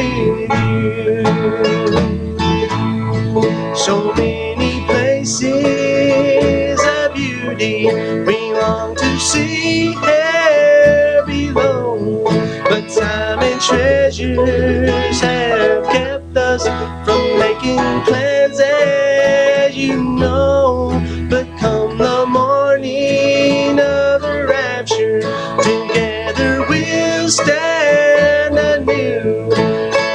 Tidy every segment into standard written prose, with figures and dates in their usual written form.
with you. So many places of beauty we long to see here below, but time and treasures have kept us from making plans, as you know. But come the morning of the rapture, together we'll stand anew,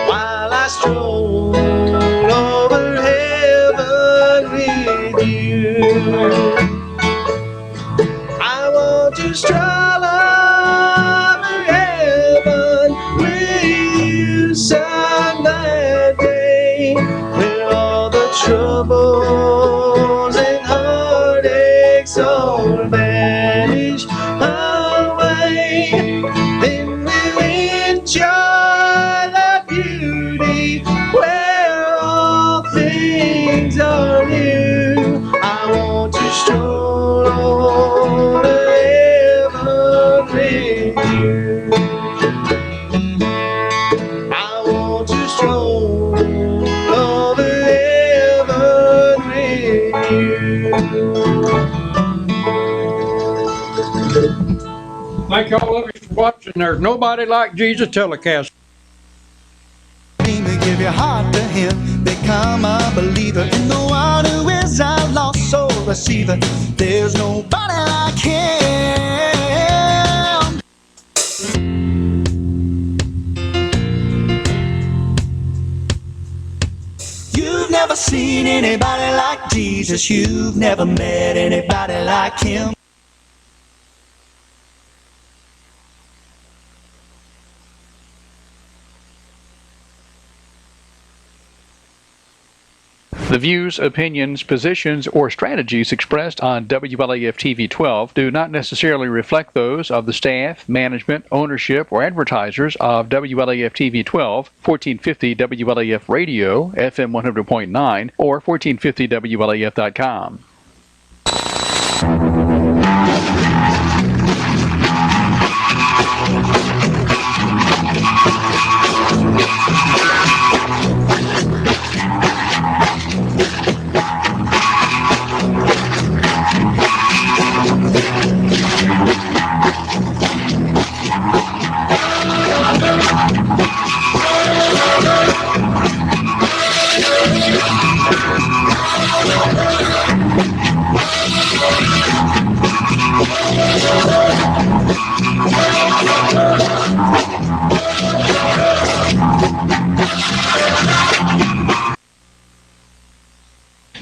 while I stroll over heaven with you. I want to stroll over heaven with you some glad day, where all the troubles and heartaches all vanish away. Then we'll enjoy the beauty where all things are new. I want to stroll over heaven with you. I want to stroll over heaven with you. Thank y'all for watching. There's Nobody Like Jesus telecast. To give your heart to Him, become a believer in the one who is our lost soul receiver. There's nobody like Him. You've never seen anybody like Jesus. You've never met anybody like Him. The views, opinions, positions, or strategies expressed on WLAF TV 12 do not necessarily reflect those of the staff, management, ownership, or advertisers of WLAF TV 12, 1450 WLAF Radio, FM 100.9, or 1450WLAF.com.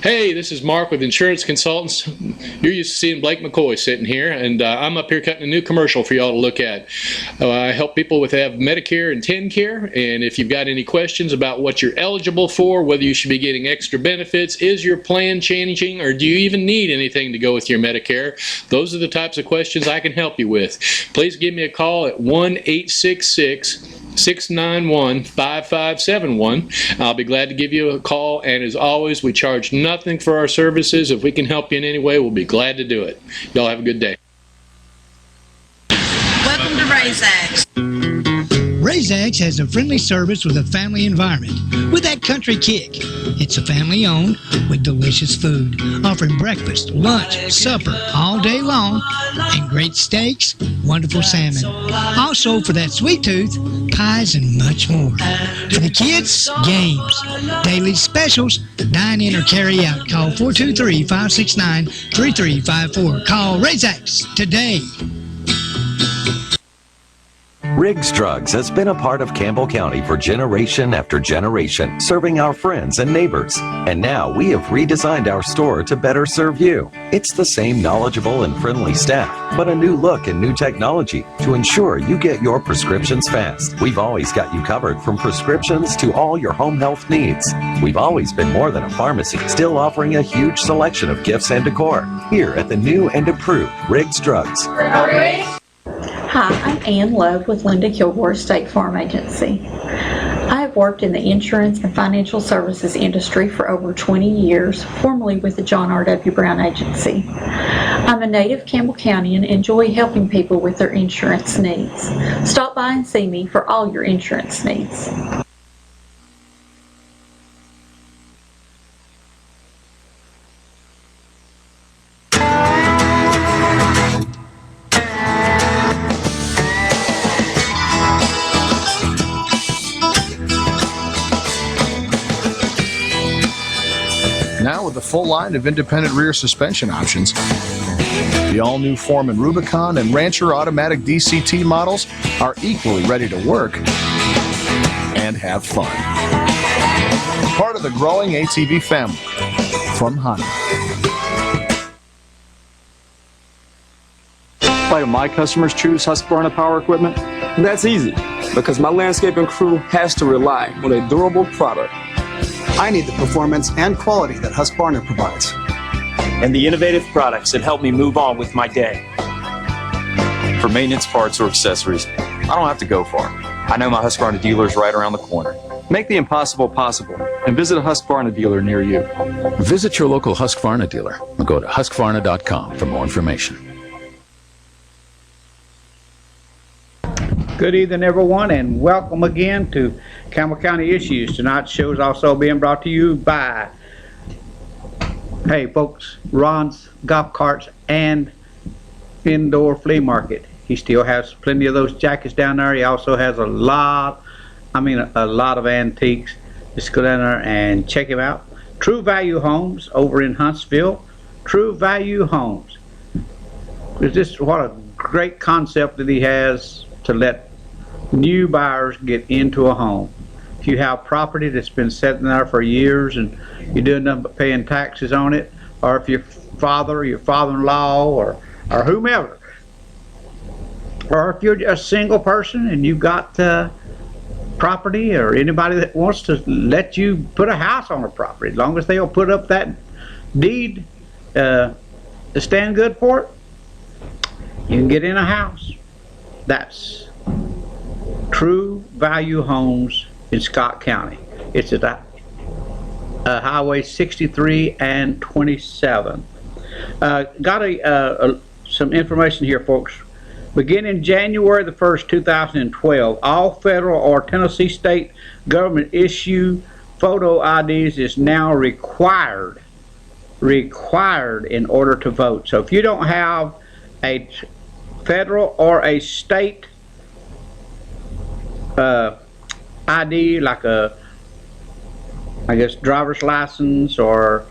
Hey, this is Mark with Insurance Consultants. You're used to seeing Blake McCoy sitting here, and I'm up here cutting a new commercial for y'all to look at. I help people with have Medicare and TennCare, and if you've got any questions about what you're eligible for, whether you should be getting extra benefits, is your plan changing, or do you even need anything to go with your Medicare, those are the types of questions I can help you with. Please give me a call at 1-866-691-5571. I'll be glad to give you a call, and as always, we charge nothing for our services. If we can help you in any way, we'll be glad to do it. Y'all have a good day. Welcome to RaisX. RaisX has a friendly service with a family environment with that country kick. It's a family owned with delicious food, offering breakfast, lunch, supper all day long, and great steaks, wonderful salmon. Also, for that sweet tooth, pies and much more. For the kids, games, daily specials, dine in or carry out. Call 423-569-3354. Call RaisX today. Riggs Drugs has been a part of Campbell County for generation after generation, serving our friends and neighbors. And now we have redesigned our store to better serve you. It's the same knowledgeable and friendly staff, but a new look and new technology to ensure you get your prescriptions fast. We've always got you covered from prescriptions to all your home health needs. We've always been more than a pharmacy, still offering a huge selection of gifts and decor here at the new and improved Riggs Drugs. Hi, I'm Ann Love with Linda Kilgore State Farm Agency. I have worked in the insurance and financial services industry for over 20 years, formerly with the John R.W. Brown Agency. I'm a native Campbell County and enjoy helping people with their insurance needs. Stop by and see me for all your insurance needs. Now with a full line of independent rear suspension options, the all-new Foreman Rubicon and Rancher automatic DCT models are equally ready to work and have fun. Part of the growing ATV family from Honda. Why do my customers choose Husqvarna Power Equipment? That's easy, because my landscaping crew has to rely on a durable product. I need the performance and quality that Husqvarna provides. And the innovative products that help me move on with my day. For maintenance parts or accessories, I don't have to go far. I know my Husqvarna dealer is right around the corner. Make the impossible possible and visit a Husqvarna dealer near you. Visit your local Husqvarna dealer or go to husqvarna.com for more information. Good evening, everyone, and welcome again to Campbell County Issues. Tonight's show is also being brought to you by, hey folks, Ron's Golf Carts and Indoor Flea Market. He still has plenty of those jackets down there. He also has a lot of antiques. Just go down there and check him out. True Value Homes over in Huntsville. True Value Homes. It's just what a great concept that he has to let new buyers get into a home. If you have property that's been sitting there for years and you're doing nothing but paying taxes on it, or if your father or your father-in-law or whomever, or if you're a single person and you've got property, or anybody that wants to let you put a house on a property, as long as they'll put up that deed to stand good for it, you can get in a house. That's True Value Homes in Scott County. It's at Highway 63 and 27. Got some information here, folks. Beginning January the 1st, 2012, all federal or Tennessee state government issue photo IDs is now required in order to vote. So if you don't have a federal or a state ID, like a, I guess, driver's license or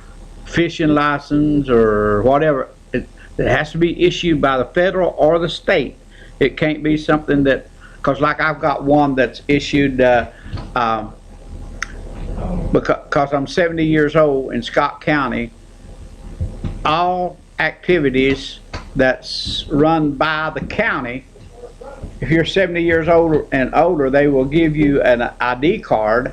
fishing license or whatever, it has to be issued by the federal or the state. It can't be something that, because like I've got one that's issued because I'm 70 years old in Scott County. All activities that's run by the county, if you're 70 years old and older, they will give you an ID card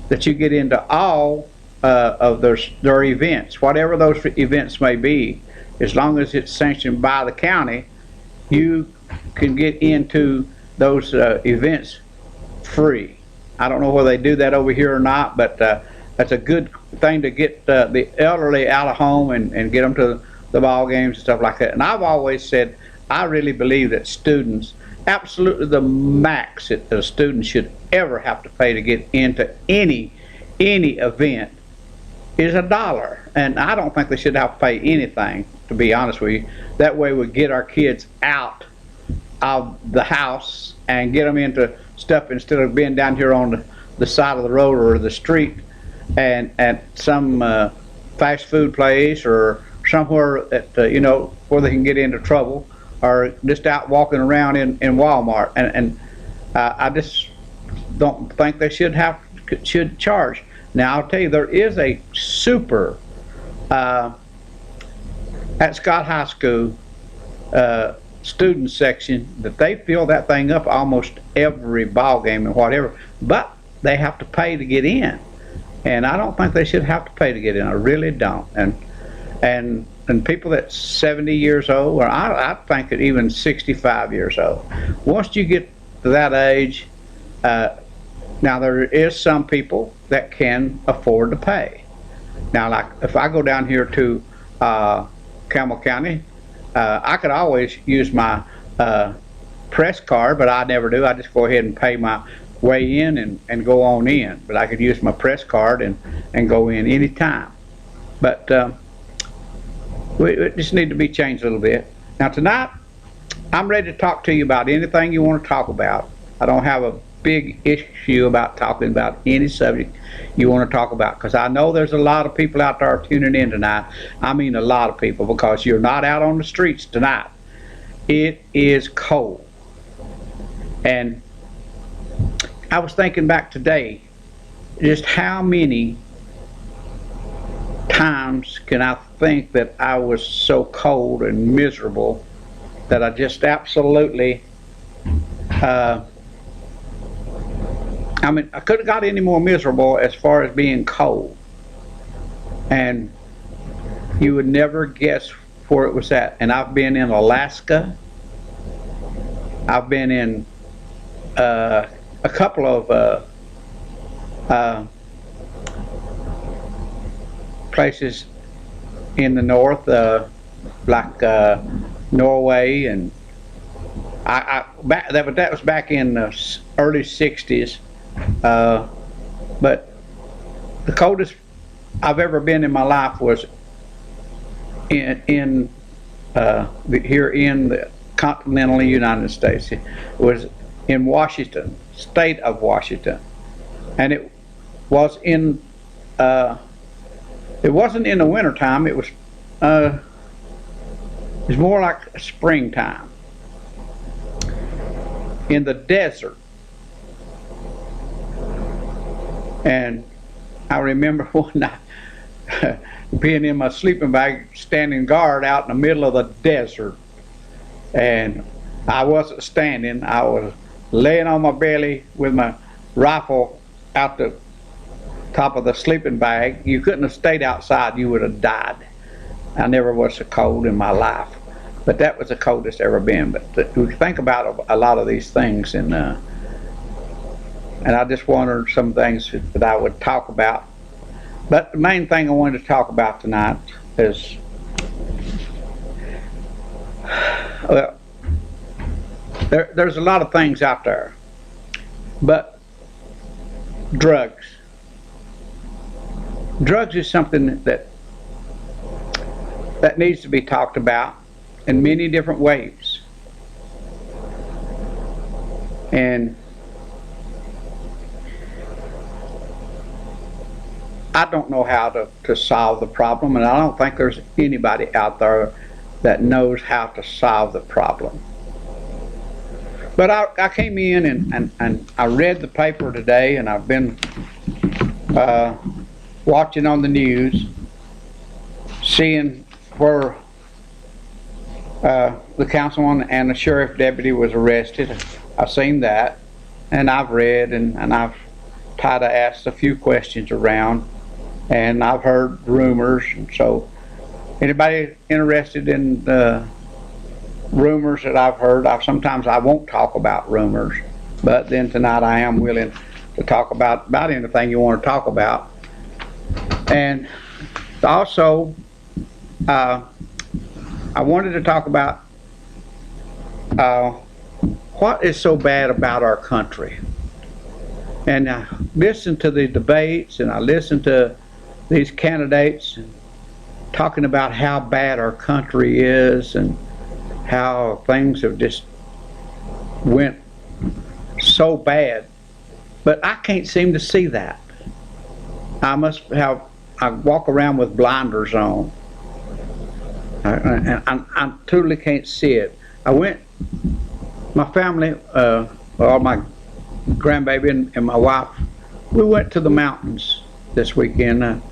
that you get into all of their events, whatever those events may be. As long as it's sanctioned by the county, you can get into those events free. I don't know whether they do that over here or not, but that's a good thing to get the elderly out of home and get them to the ball games and stuff like that. And I've always said, I really believe that students, absolutely the max that a student should ever have to pay to get into any event is $1. And I don't think they should have to pay anything, to be honest with you. That way we get our kids out of the house and get them into stuff instead of being down here on the side of the road or the street and at some fast food place or somewhere that where they can get into trouble, or just out walking around in Walmart. And I just don't think they should charge. Now I'll tell you, there is a super at Scott High School student section that they fill that thing up almost every ball game and whatever, but they have to pay to get in, and I don't think they should have to pay to get in. I really don't. And people that's 70 years old, or I think that even 65 years old, once you get to that age, now there is some people that can afford to pay. Now, like if I go down here to Campbell County, I could always use my press card, but I never do. I just go ahead and pay my way in and go on in. But I could use my press card and go in anytime. But it just need to be changed a little bit. Now tonight, I'm ready to talk to you about anything you want to talk about. I don't have big issue about talking about any subject you want to talk about, because I know there's a lot of people out there tuning in tonight. I mean a lot of people, because you're not out on the streets tonight. It is cold. And I was thinking back today, just how many times can I think that I was so cold and miserable that I just absolutely, I mean, I couldn't have got any more miserable as far as being cold. And you would never guess where it was at. And I've been in Alaska. I've been in a couple of places in the north, like Norway, and that was back in the early 60s. But the coldest I've ever been in my life was here in the continental United States. It was in Washington, state of Washington, and it was in it wasn't in the winter time. It was more like springtime in the desert. And I remember one night being in my sleeping bag, standing guard out in the middle of the desert. And I wasn't standing, I was laying on my belly with my rifle out the top of the sleeping bag. You couldn't have stayed outside, you would have died. I never was so cold in my life. But that was the coldest ever been. But we think about a lot of these things, and I just wondered some things that I would talk about. But the main thing I wanted to talk about tonight is, well, there's a lot of things out there, but drugs. Drugs is something that needs to be talked about in many different ways. And I don't know how to solve the problem, and I don't think there's anybody out there that knows how to solve the problem. But I came in and I read the paper today, and I've been watching on the news, seeing where the councilman and the sheriff deputy was arrested. I've seen that, and I've read, and I've tried to ask a few questions around, and I've heard rumors. And so anybody interested in the rumors that I've heard, sometimes I won't talk about rumors, but then tonight I am willing to talk about anything you want to talk about. And also I wanted to talk about what is so bad about our country. And I listened to the debates, and I listened to these candidates talking about how bad our country is and how things have just went so bad. But I can't seem to see that. I walk around with blinders on. And I totally can't see it. My family, my grandbaby and my wife, we went to the mountains this weekend.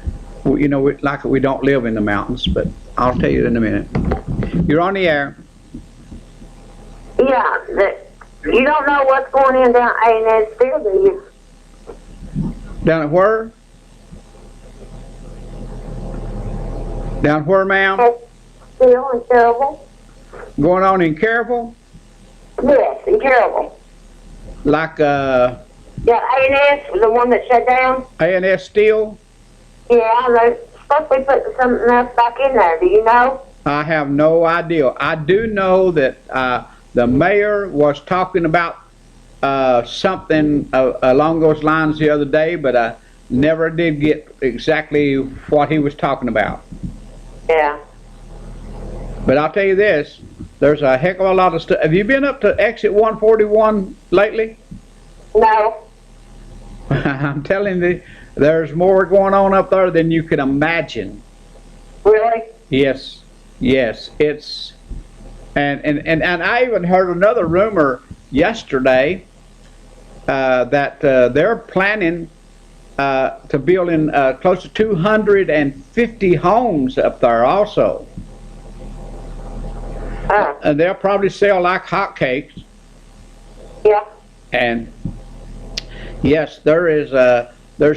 You know, we don't live in the mountains, but I'll tell you in a minute. You're on the air. Yeah, you don't know what's going in down A&S still, do you? Down at where? Down where, ma'am? Still in Carrollville. Going on in Carrollville? Yes, in Carrollville. Like, yeah, A&S, the one that shut down? A&S Steel? Yeah, they're supposed to be putting something else back in there, do you know? I have no idea. I do know that the mayor was talking about something along those lines the other day, but I never did get exactly what he was talking about. Yeah. But I'll tell you this, there's a heck of a lot of stuff. Have you been up to exit 141 lately? No. I'm telling you, there's more going on up there than you can imagine. Really? Yes, it's, and I even heard another rumor yesterday that they're planning to build in close to 250 homes up there also. And they'll probably sell like hotcakes. Yeah. And yes, there's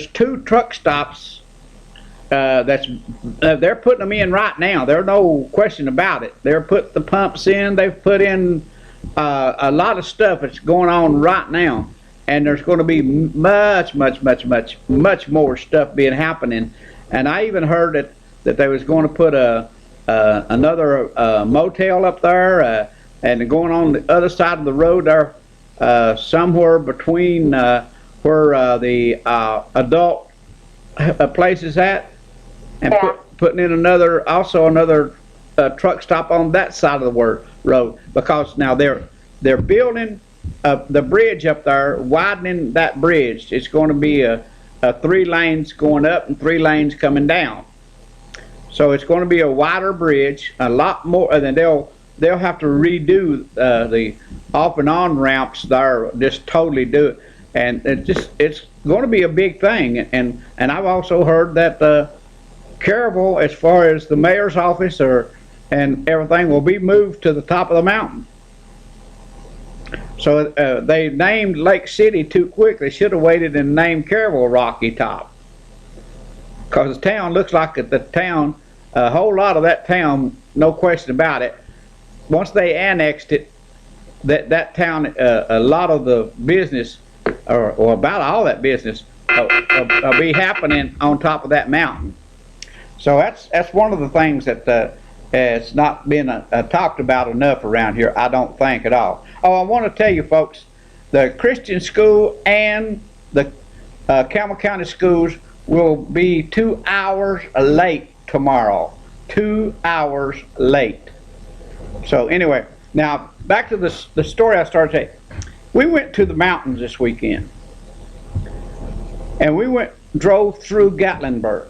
2 truck stops they're putting them in right now. There's no question about it. They're putting the pumps in. They've put in a lot of stuff that's going on right now, and there's going to be much more stuff being happening. And I even heard that they was going to put another motel up there, and going on the other side of the road there, somewhere between where the adult place is at, and putting in another truck stop on that side of the road, because now they're building the bridge up there, widening that bridge. It's going to be a 3 lanes going up and 3 lanes coming down. So it's going to be a wider bridge, a lot more, and then they'll have to redo the off and on ramps there, just totally do it, and it's going to be a big thing. And I've also heard that Caryville, as far as the mayor's office and everything, will be moved to the top of the mountain. So they named Lake City too quick. They should have waited and named Caryville Rocky Top, because the town looks like the town, a whole lot of that town, no question about it. Once they annexed it, that town, a lot of the business, or about all that business, will be happening on top of that mountain. So that's one of the things that has not been talked about enough around here, I don't think, at all. Oh, I want to tell you folks, the Christian school and the Campbell County schools will be 2 hours late tomorrow. 2 hours late. So anyway, now back to the story I started to tell. We went to the mountains this weekend, and we drove through Gatlinburg.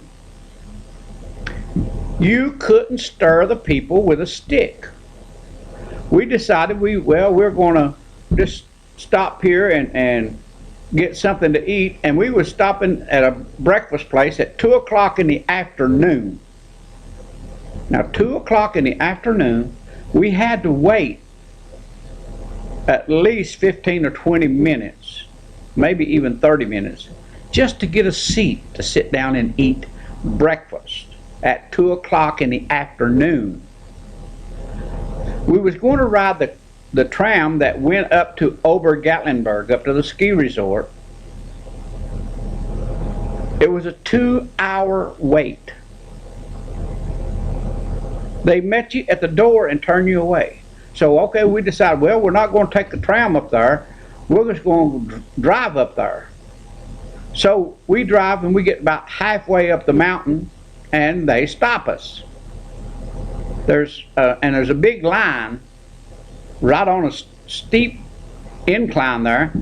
You couldn't stir the people with a stick. We decided we're going to just stop here and get something to eat, and we were stopping at a breakfast place at 2 o'clock in the afternoon. Now 2 o'clock in the afternoon, we had to wait at least 15 or 20 minutes, maybe even 30 minutes, just to get a seat to sit down and eat breakfast at 2 o'clock in the afternoon. We was going to ride the tram that went up to Ober-Gatlinburg, up to the ski resort. It was a 2-hour wait. They met you at the door and turned you away. So, okay, we decided, well, we're not going to take the tram up there. We're just going to drive up there. So we drive, and we get about halfway up the mountain, and they stop us. There's a big line right on a steep incline there.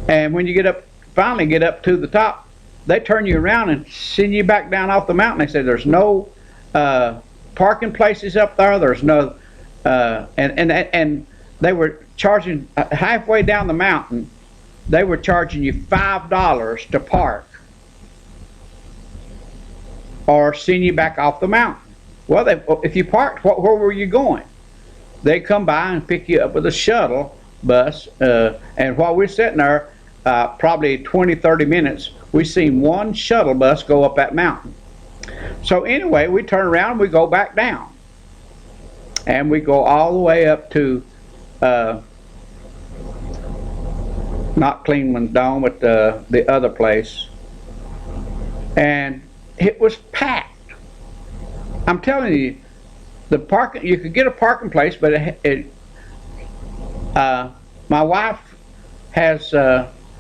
And when you finally get up to the top, they turn you around and send you back down off the mountain. They say there's no parking places up there. There's no, and they were charging halfway down the mountain. They were charging you $5 to park, or send you back off the mountain. Well, if you parked, where were you going? They come by and pick you up with a shuttle bus, and while we're sitting there, probably 20-30 minutes, we seen one shuttle bus go up that mountain. So anyway, we turn around and we go back down, and we go all the way up to not Cleanman's Dome, but the other place, and it was packed. I'm telling you, the parking, you could get a parking place, but my wife has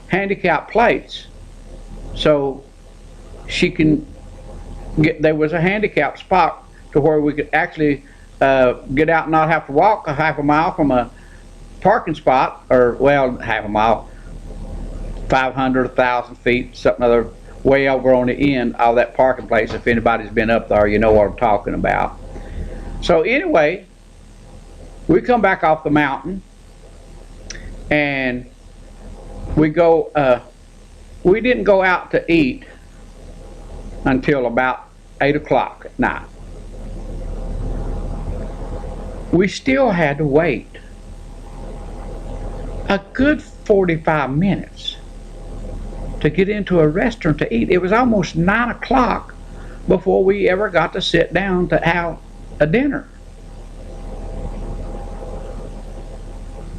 handicap plates, so she can get, there was a handicap spot to where we could actually get out and not have to walk a half a mile from a parking spot, or well, half a mile, 500, 1,000 feet, something other, way over on the end of that parking place. If anybody's been up there, you know what I'm talking about. So anyway, we come back off the mountain, and we go, we didn't go out to eat until about 8 o'clock at night. We still had to wait a good 45 minutes to get into a restaurant to eat. It was almost 9 o'clock before we ever got to sit down to have a dinner.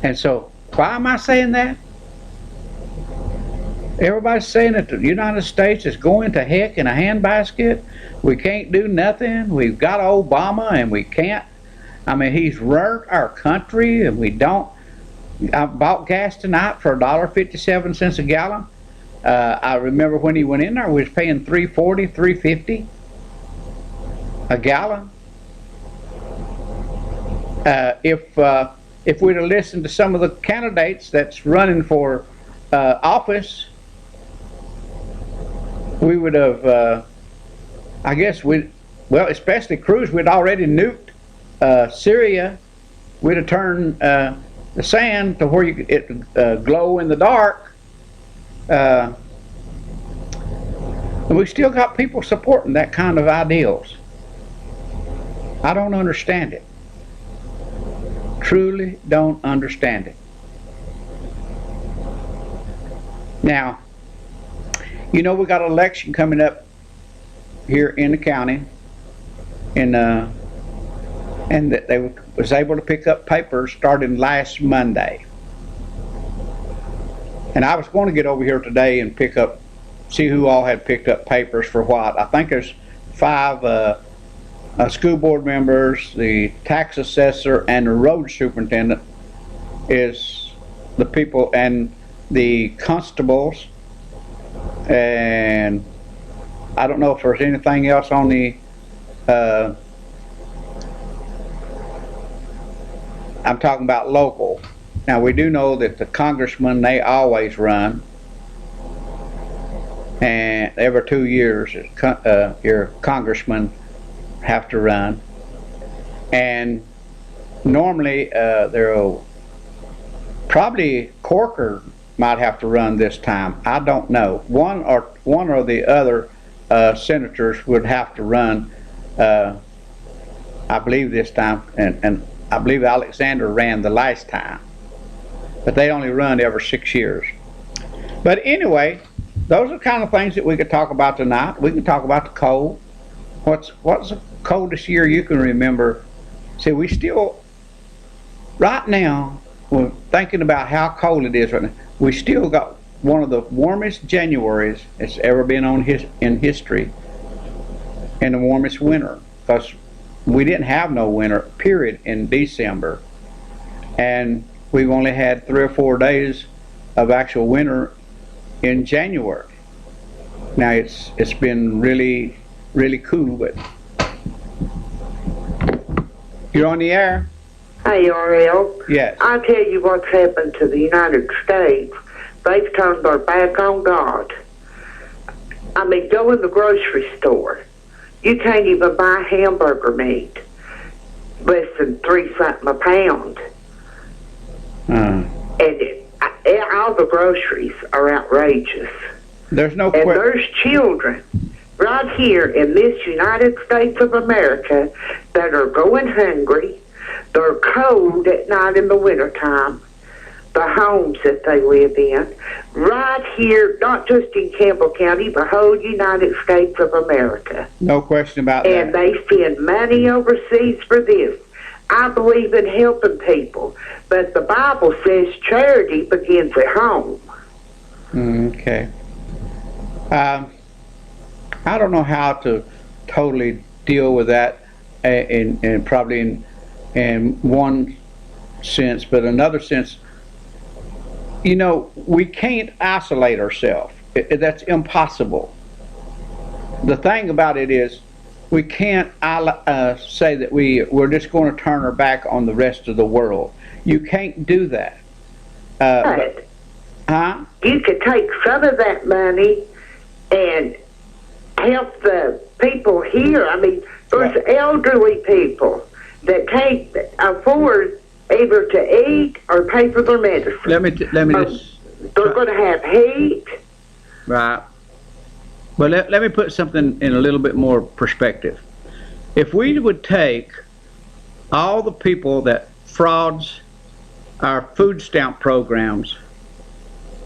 And so, why am I saying that? Everybody's saying that the United States is going to heck in a handbasket. We can't do nothing. We've got Obama and we can't. I mean, he's ruined our country and we don't. I bought gas tonight for $1.57 a gallon. I remember when he went in there, we was paying $3.40, $3.50 a gallon. If we'd have listened to some of the candidates that's running for office, we would have, I guess well, especially Cruz, we'd already nuked Syria. We'd have turned the sand to where it could glow in the dark. And we still got people supporting that kind of ideals. I don't understand it. Truly don't understand it. Now, you know we got an election coming up here in the county, and that they was able to pick up papers starting last Monday. And I was going to get over here today and see who all had picked up papers for what. I think there's 5 school board members, the tax assessor, and the road superintendent is the people, and the constables, and I don't know if there's anything else on the I'm talking about local. Now we do know that the congressmen, they always run, and every 2 years your congressmen have to run, and normally there'll probably Corker might have to run this time. I don't know. One or the other senators would have to run, I believe this time, and I believe Alexander ran the last time, but they only run every 6 years. But anyway, those are the kind of things that we could talk about tonight. We can talk about the cold. What's the coldest year you can remember? See, we still, right now, we're thinking about how cold it is right now. We still got one of the warmest Januaries it's ever been in history, and the warmest winter, because we didn't have no winter, period, in December. And we've only had 3 or 4 days of actual winter in January. Now it's been really, really cool, but you're on the air. Hey, R.L. Yes. I'll tell you what's happened to the United States. They've turned their back on God. I mean, go in the grocery store. You can't even buy hamburger meat less than $3 something a pound. And all the groceries are outrageous. There's no question. And there's children right here in this United States of America that are going hungry. They're cold at night in the wintertime. The homes that they live in, right here, not just in Campbell County, the whole United States of America. No question about that. And they spend money overseas for this. I believe in helping people, but the Bible says charity begins at home. Okay. I don't know how to totally deal with that in probably in one sense, but another sense, you know, we can't isolate ourselves. That's impossible. The thing about it is, we can't say that we're just going to turn our back on the rest of the world. You can't do that. Huh? You could take some of that money and help the people here. I mean, there's elderly people that can't afford either to eat or pay for their medicine. Let me just. They're going to have heat. Right. But let me put something in a little bit more perspective. If we would take all the people that frauds our food stamp programs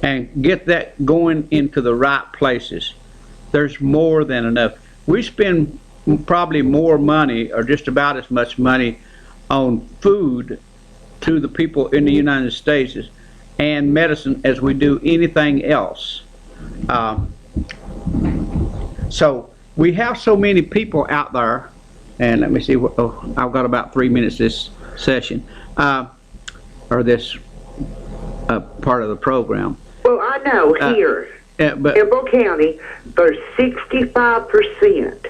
and get that going into the right places, there's more than enough. We spend probably more money, or just about as much money, on food to the people in the United States and medicine as we do anything else. So we have so many people out there, and let me see, I've got about 3 minutes this session, or this part of the program. Well, I know here in Campbell County, there's 65%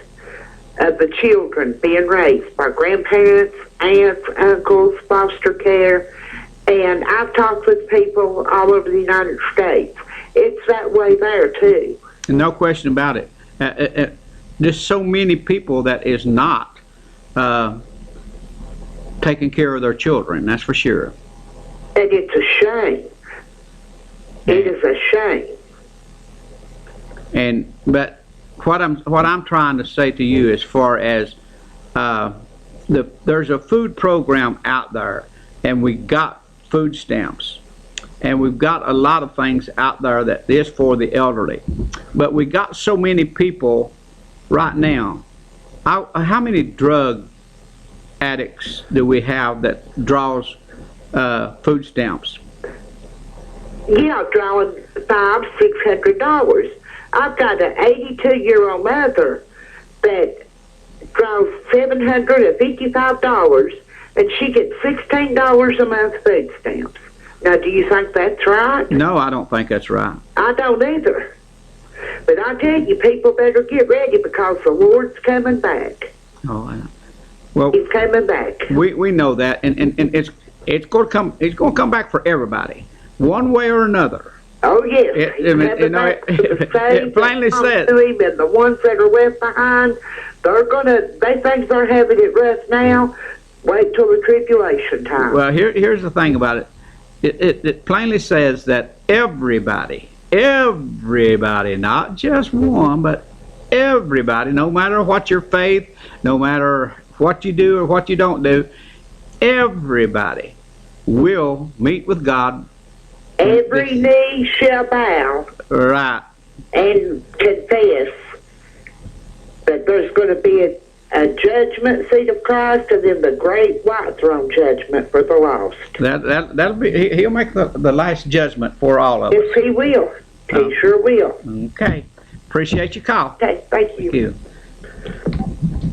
of the children being raised by grandparents, aunts, uncles, foster care, and I've talked with people all over the United States. It's that way there too. No question about it. There's so many people that is not taking care of their children, that's for sure. And it's a shame. It is a shame. But what I'm trying to say to you, as far as there's a food program out there, and we got food stamps, and we've got a lot of things out there that is for the elderly, but we got so many people right now. How many drug addicts do we have that draws food stamps? Yeah, drawing $500-600. I've got an 82-year-old mother that draws $755, and she gets $16 a month food stamps. Now, do you think that's right? No, I don't think that's right. I don't either. But I tell you, people better get ready because the Lord's coming back. Oh, yeah. Well, He's coming back. We know that, and it's going to come. It's going to come back for everybody, one way or another. Oh yes, it plainly says. And the ones that are left behind, they think they're having it rough now. Wait till the tribulation time. Well, here's the thing about it. It plainly says that everybody, not just one, but everybody, no matter what your faith, no matter what you do or what you don't do, everybody will meet with God. Every knee shall bow. Right. And confess that there's going to be a judgment seat of Christ, and then the great white throne judgment for the lost. That'll be. He'll make the last judgment for all of us. Yes, He will. He sure will. Okay. Appreciate your call. Okay. Thank you.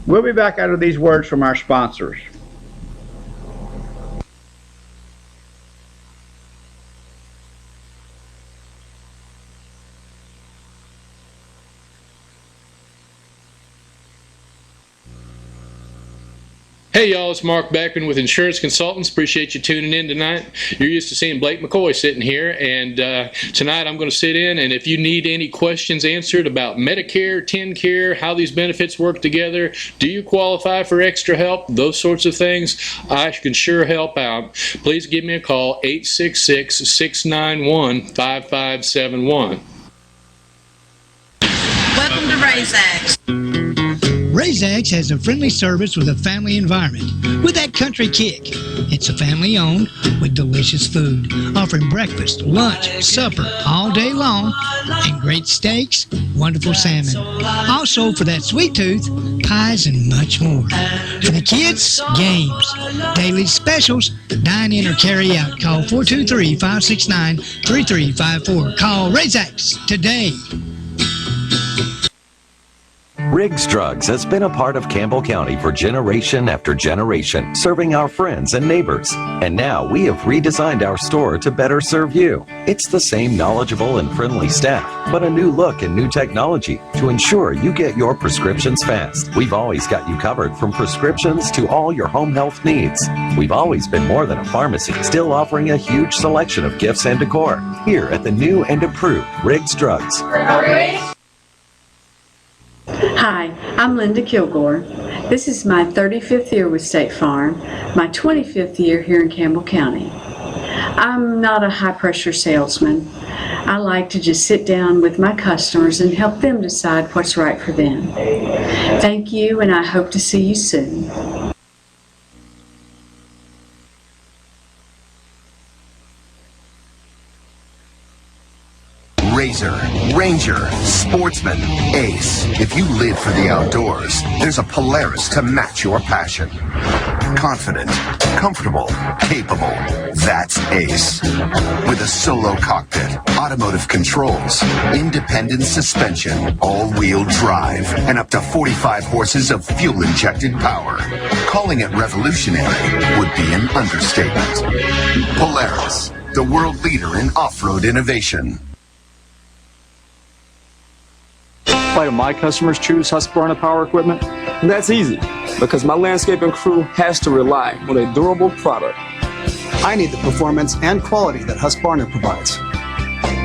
We'll be back out of these words from our sponsors. Hey y'all, it's Mark Beckman with Insurance Consultants. Appreciate you tuning in tonight. You're used to seeing Blake McCoy sitting here, and tonight I'm going to sit in, and if you need any questions answered about Medicare, TennCare, how these benefits work together, do you qualify for extra help, those sorts of things, I can sure help out. Please give me a call, 866-691-5571. Welcome to RaisX. RaisX has a friendly service with a family environment with that country kick. It's a family owned with delicious food, offering breakfast, lunch, supper all day long, and great steaks, wonderful salmon. Also, for that sweet tooth, pies and much more. For the kids, games, daily specials, dine in or carry out. Call 423-569-3354. Call RaisX today. Riggs Drugs has been a part of Campbell County for generation after generation, serving our friends and neighbors. And now we have redesigned our store to better serve you. It's the same knowledgeable and friendly staff, but a new look and new technology to ensure you get your prescriptions fast. We've always got you covered from prescriptions to all your home health needs. We've always been more than a pharmacy, still offering a huge selection of gifts and decor here at the new and improved Riggs Drugs. Hi, I'm Linda Kilgore. This is my 35th year with State Farm, my 25th year here in Campbell County. I'm not a high-pressure salesman. I like to just sit down with my customers and help them decide what's right for them. Thank you, and I hope to see you soon. Razor, Ranger, Sportsman, Ace. If you live for the outdoors, there's a Polaris to match your passion. Confident, comfortable, capable. That's Ace. With a solo cockpit, automotive controls, independent suspension, all-wheel drive, and up to 45 horses of fuel-injected power. Calling it revolutionary would be an understatement. Polaris, the world leader in off-road innovation. Why do my customers choose Husqvarna Power Equipment? And that's easy, because my landscaping crew has to rely on a durable product. I need the performance and quality that Husqvarna provides.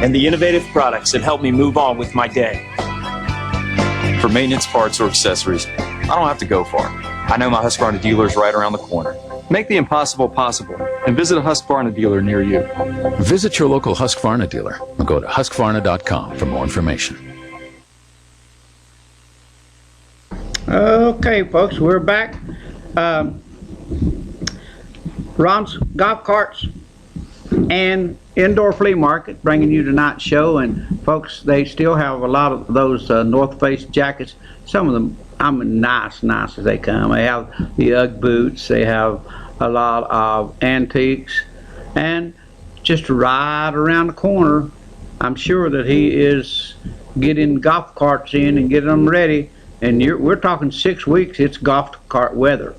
And the innovative products that help me move on with my day. For maintenance parts or accessories, I don't have to go far. I know my Husqvarna dealer is right around the corner. Make the impossible possible and visit a Husqvarna dealer near you. Visit your local Husqvarna dealer or go to Husqvarna.com for more information. Okay, folks, we're back. Ron's Golf Carts and Indoor Flea Market bringing you tonight's show. And folks, they still have a lot of those North Face jackets. Some of them, nice as they come. They have the Ugg boots. They have a lot of antiques. And just right around the corner, I'm sure that he is getting golf carts in and getting them ready. And we're talking 6 weeks, it's golf cart weather.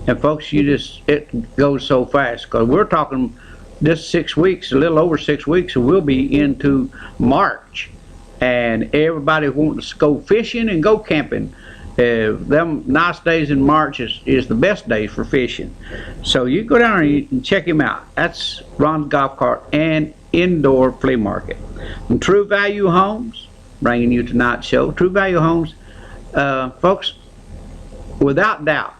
And folks, it goes so fast, because we're talking just 6 weeks, a little over 6 weeks, and we'll be into March. And everybody wants to go fishing and go camping. Them nice days in March is the best days for fishing. So you go down and check him out. That's Ron's Golf Cart and Indoor Flea Market. And True Value Homes, bringing you tonight's show. True Value Homes. Folks, without doubt,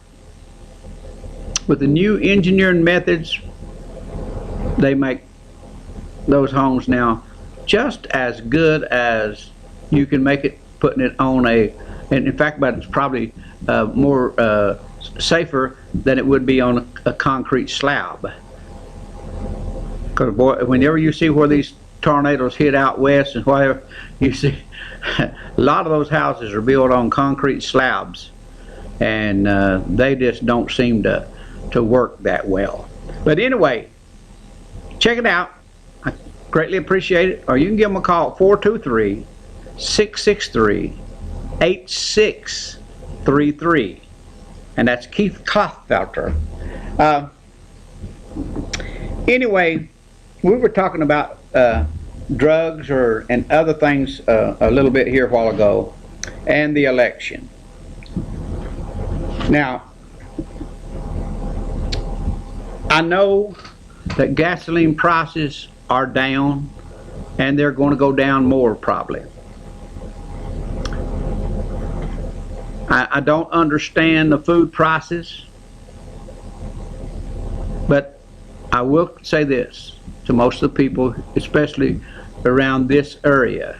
with the new engineering methods, they make those homes now just as good as you can make it putting it on and in fact, but it's probably more safer than it would be on a concrete slab. Because boy, whenever you see where these tornadoes hit out west and whatever, you see a lot of those houses are built on concrete slabs, and they just don't seem to work that well. But anyway, check it out. I greatly appreciate it. Or you can give them a call at 423-663-8633, and that's Keith Klothfelter. Anyway, we were talking about drugs and other things a little bit here a while ago, and the election. Now, I know that gasoline prices are down, and they're going to go down more probably. I don't understand the food prices, but I will say this to most of the people, especially around this area.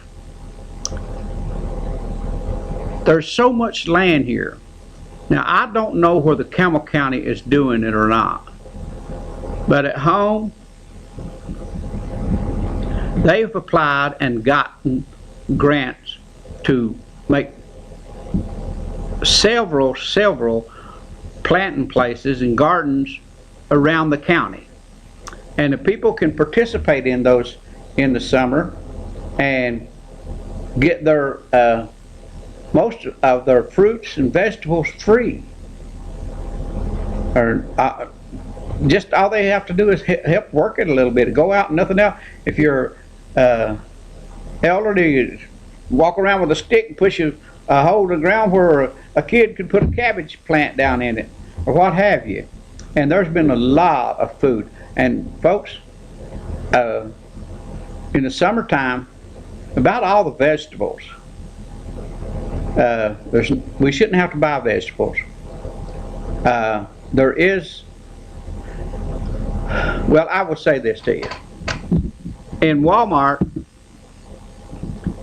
There's so much land here. Now, I don't know whether Campbell County is doing it or not, but at home, they've applied and gotten grants to make several planting places and gardens around the county. And the people can participate in those in the summer and get their most of their fruits and vegetables free. Or just all they have to do is help work it a little bit. Go out and nothing else. If you're elderly, you walk around with a stick and push a hole in the ground where a kid could put a cabbage plant down in it, or what have you. And there's been a lot of food. And folks, in the summertime, about all the vegetables, we shouldn't have to buy vegetables. There is, well, I will say this to you. In Walmart,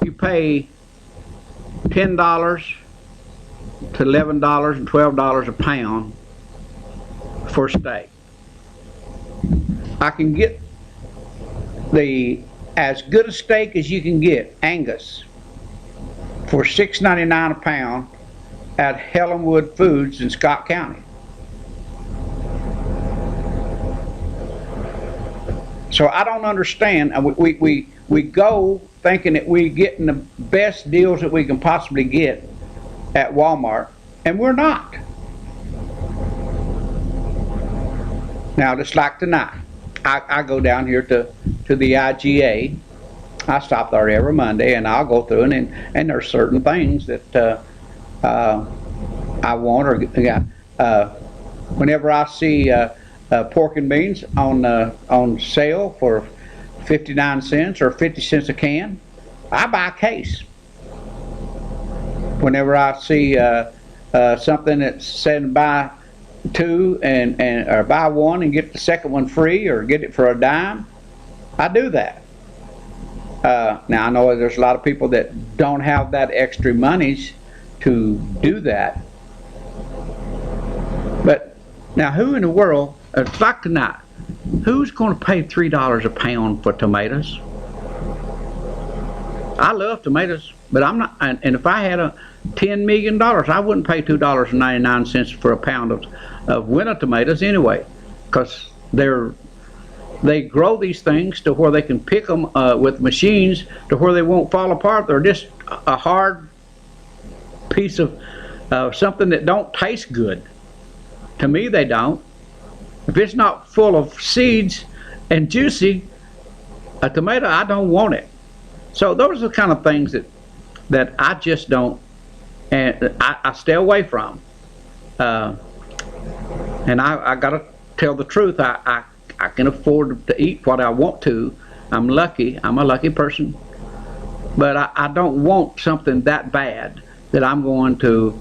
you pay $10 to $11 and $12 a pound for steak. I can get as good a steak as you can get, Angus, for $6.99 a pound at Helenwood Foods in Scott County. So I don't understand. We go thinking that we're getting the best deals that we can possibly get at Walmart, and we're not. Now, just like tonight, I go down here to the IGA. I stop there every Monday, and I'll go through and there's certain things that I want, or whenever I see pork and beans on sale for 59 cents or 50 cents a can, I buy a case. Whenever I see something that's said buy two or buy one and get the second one free, or get it for a dime, I do that. Now I know there's a lot of people that don't have that extra monies to do that, but now who in the world, it's like tonight, who's going to pay $3 a pound for tomatoes? I love tomatoes, but I'm not, and if I had $10 million, I wouldn't pay $2.99 for a pound of winter tomatoes anyway, because they grow these things to where they can pick them with machines to where they won't fall apart. They're just a hard piece of something that don't taste good. To me, they don't. If it's not full of seeds and juicy, a tomato, I don't want it. So those are the kind of things that I just don't, and I stay away from. And I gotta tell the truth, I can afford to eat what I want to. I'm lucky, I'm a lucky person. But I don't want something that bad that I'm going to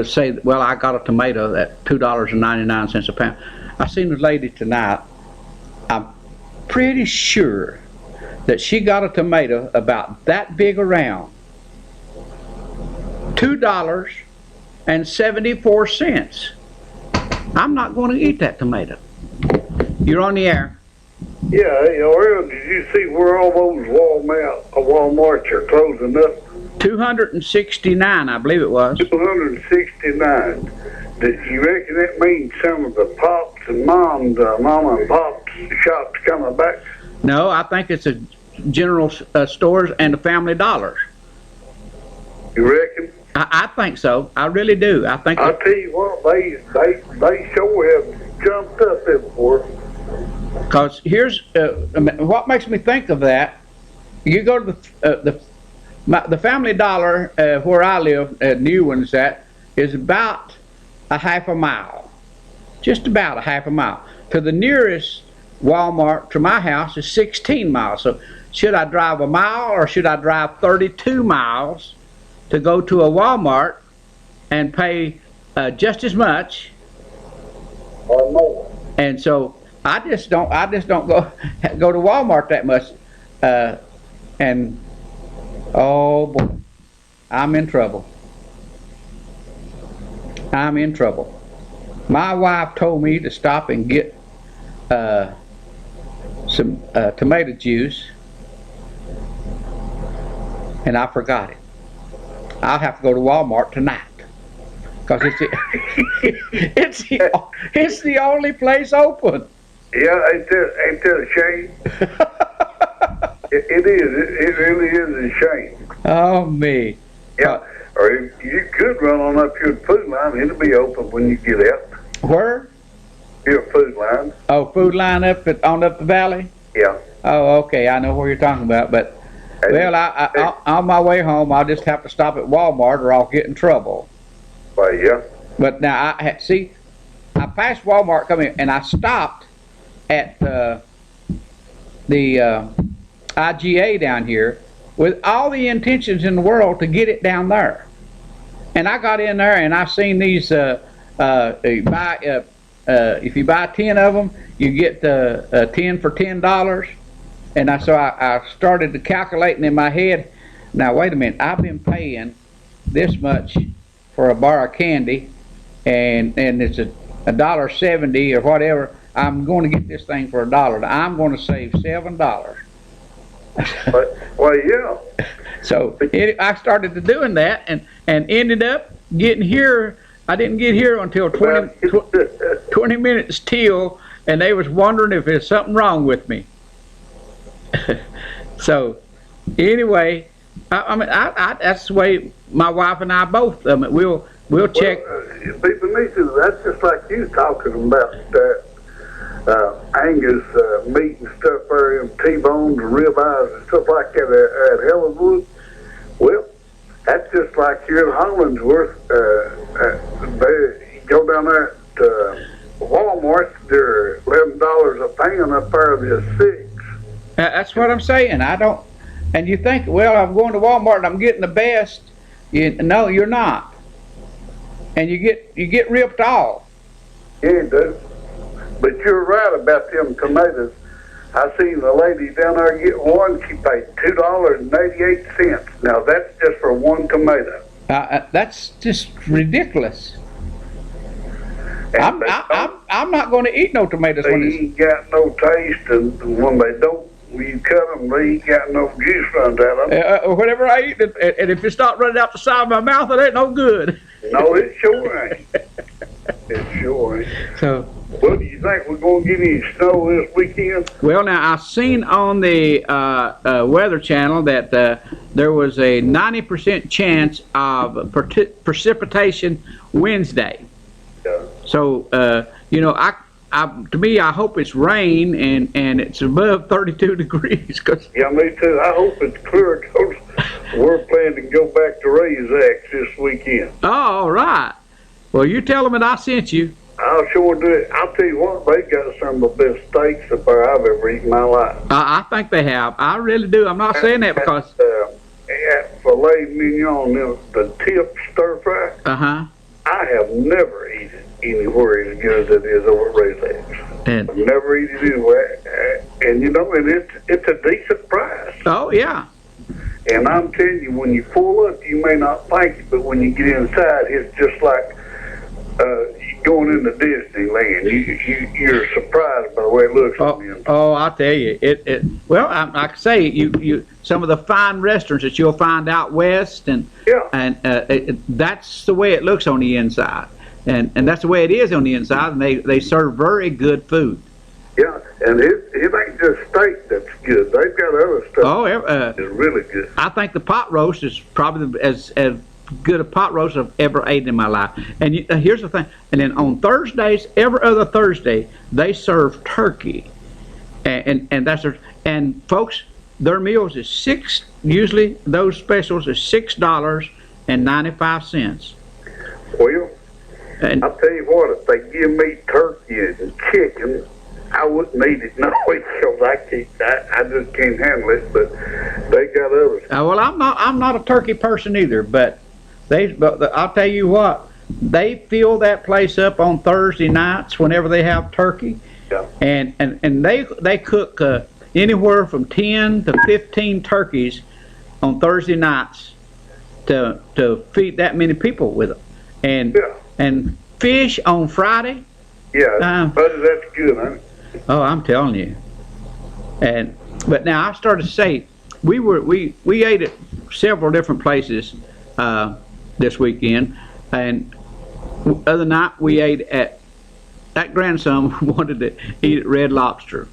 say, well, I got a tomato at $2.99 a pound. I seen a lady tonight, I'm pretty sure that she got a tomato about that big around, $2.74. I'm not going to eat that tomato. You're on the air. Yeah, hey, Ariel, did you see where all those Walmarts are closing up? 269, I believe it was. 269. Do you reckon that means some of the pops and mom and pops shops coming back? No, I think it's a general stores and the Family Dollars. You reckon? I think so. I really do. I think. I'll tell you what, they sure have jumped up there before. Because here's what makes me think of that. You go to the Family Dollar where I live, New Ones, that is about a half a mile, just about a half a mile. To the nearest Walmart to my house is 16 miles. So should I drive a mile or should I drive 32 miles to go to a Walmart and pay just as much or more? And so I just don't go to Walmart that much, and oh boy, I'm in trouble. I'm in trouble. My wife told me to stop and get some tomato juice, and I forgot it. I'll have to go to Walmart tonight, because it's the only place open. Yeah, ain't that a shame? it is. It really is a shame. Oh me. Yeah, or you could run on up your food line. It'll be open when you get out. Where? Your food line. Oh, food line up the valley? Yeah. Oh, okay. I know where you're talking about, but well, I on my way home, I'll just have to stop at Walmart, or I'll get in trouble. Well, yeah. But now I passed Walmart coming, and I stopped at the IGA down here with all the intentions in the world to get it down there. And I got in there, and I seen these. If you buy 10 of them, you get 10 for $10. And I started to calculating in my head. Now wait a minute, I've been paying this much for a bar of candy, and it's $1.70 or whatever. I'm going to get this thing for $1. I'm going to save $7. Well, yeah. So I started to doing that, and ended up getting here. I didn't get here until 20 minutes till, and they was wondering if there's something wrong with me. So anyway, I mean, that's the way my wife and I both. I mean, we'll check. People need to. That's just like you talking about Angus meat and stuff there, and T-bones and ribeyes and stuff like that at Hollywood. Well, that's just like here in Hollingsworth. You go down there to Walmart, they're $11 a pound. Up there, they're $6. That's what I'm saying. I don't. And you think, well, I'm going to Walmart and I'm getting the best. No, you're not. And you get ripped off. Yeah, dude. But you're right about them tomatoes. I seen the lady down there get one. She paid $2.88. Now that's just for one tomato. That's just ridiculous. I'm not going to eat no tomatoes. They ain't got no taste, and when they don't, when you cut them, they ain't got no juice runs out of them. Whatever I eat, and if it's not running out the side of my mouth, it ain't no good. No, it sure ain't. It sure ain't. So. Well, do you think we're going to get any snow this weekend? Well, now, I've seen on the Weather Channel that there was a 90% chance of precipitation Wednesday. Yeah. So, to me, I hope it's rain and it's above 32 degrees. Yeah, me too. I hope it's clear, because we're planning to go back to Razak's this weekend. Oh, all right. Well, you tell them that I sent you. I'll sure do it. I'll tell you what, they got some of the best steaks up there I've ever eaten in my life. I think they have. I really do. I'm not saying that because... filet mignon, the tip stir fry. Uh-huh. I have never eaten anywhere as good as it is over at Razak's. I've never eaten it anywhere. And it's a decent price. Oh, yeah. And I'm telling you, when you pull up, you may not think it, but when you get inside, it's just like going into Disneyland. You're surprised by the way it looks on the inside. Oh, I'll tell you, well, I can say you some of the fine restaurants that you'll find out west, and that's the way it looks on the inside, and that's the way it is on the inside, and they serve very good food. Yeah, and it ain't just steak that's good. They've got other stuff that's really good. I think the pot roast is probably as good a pot roast I've ever eaten in my life. And here's the thing. And then on Thursdays, every other Thursday, they serve turkey, and that's and folks, their meals is usually those specials is $6.95. Well, I'll tell you what, if they give me turkey and chicken, I wouldn't eat it no way, because I just can't handle it. But they got others. Well, I'm not a turkey person either, but I'll tell you what, they fill that place up on Thursday nights whenever they have turkey. Yeah. And they cook anywhere from 10 to 15 turkeys on Thursday nights to feed that many people with them. And fish on Friday. Yeah, that's good, huh? Oh, I'm telling you. But now I started to say we ate at several different places this weekend, and other night we ate at that grandson wanted to eat at Red Lobster.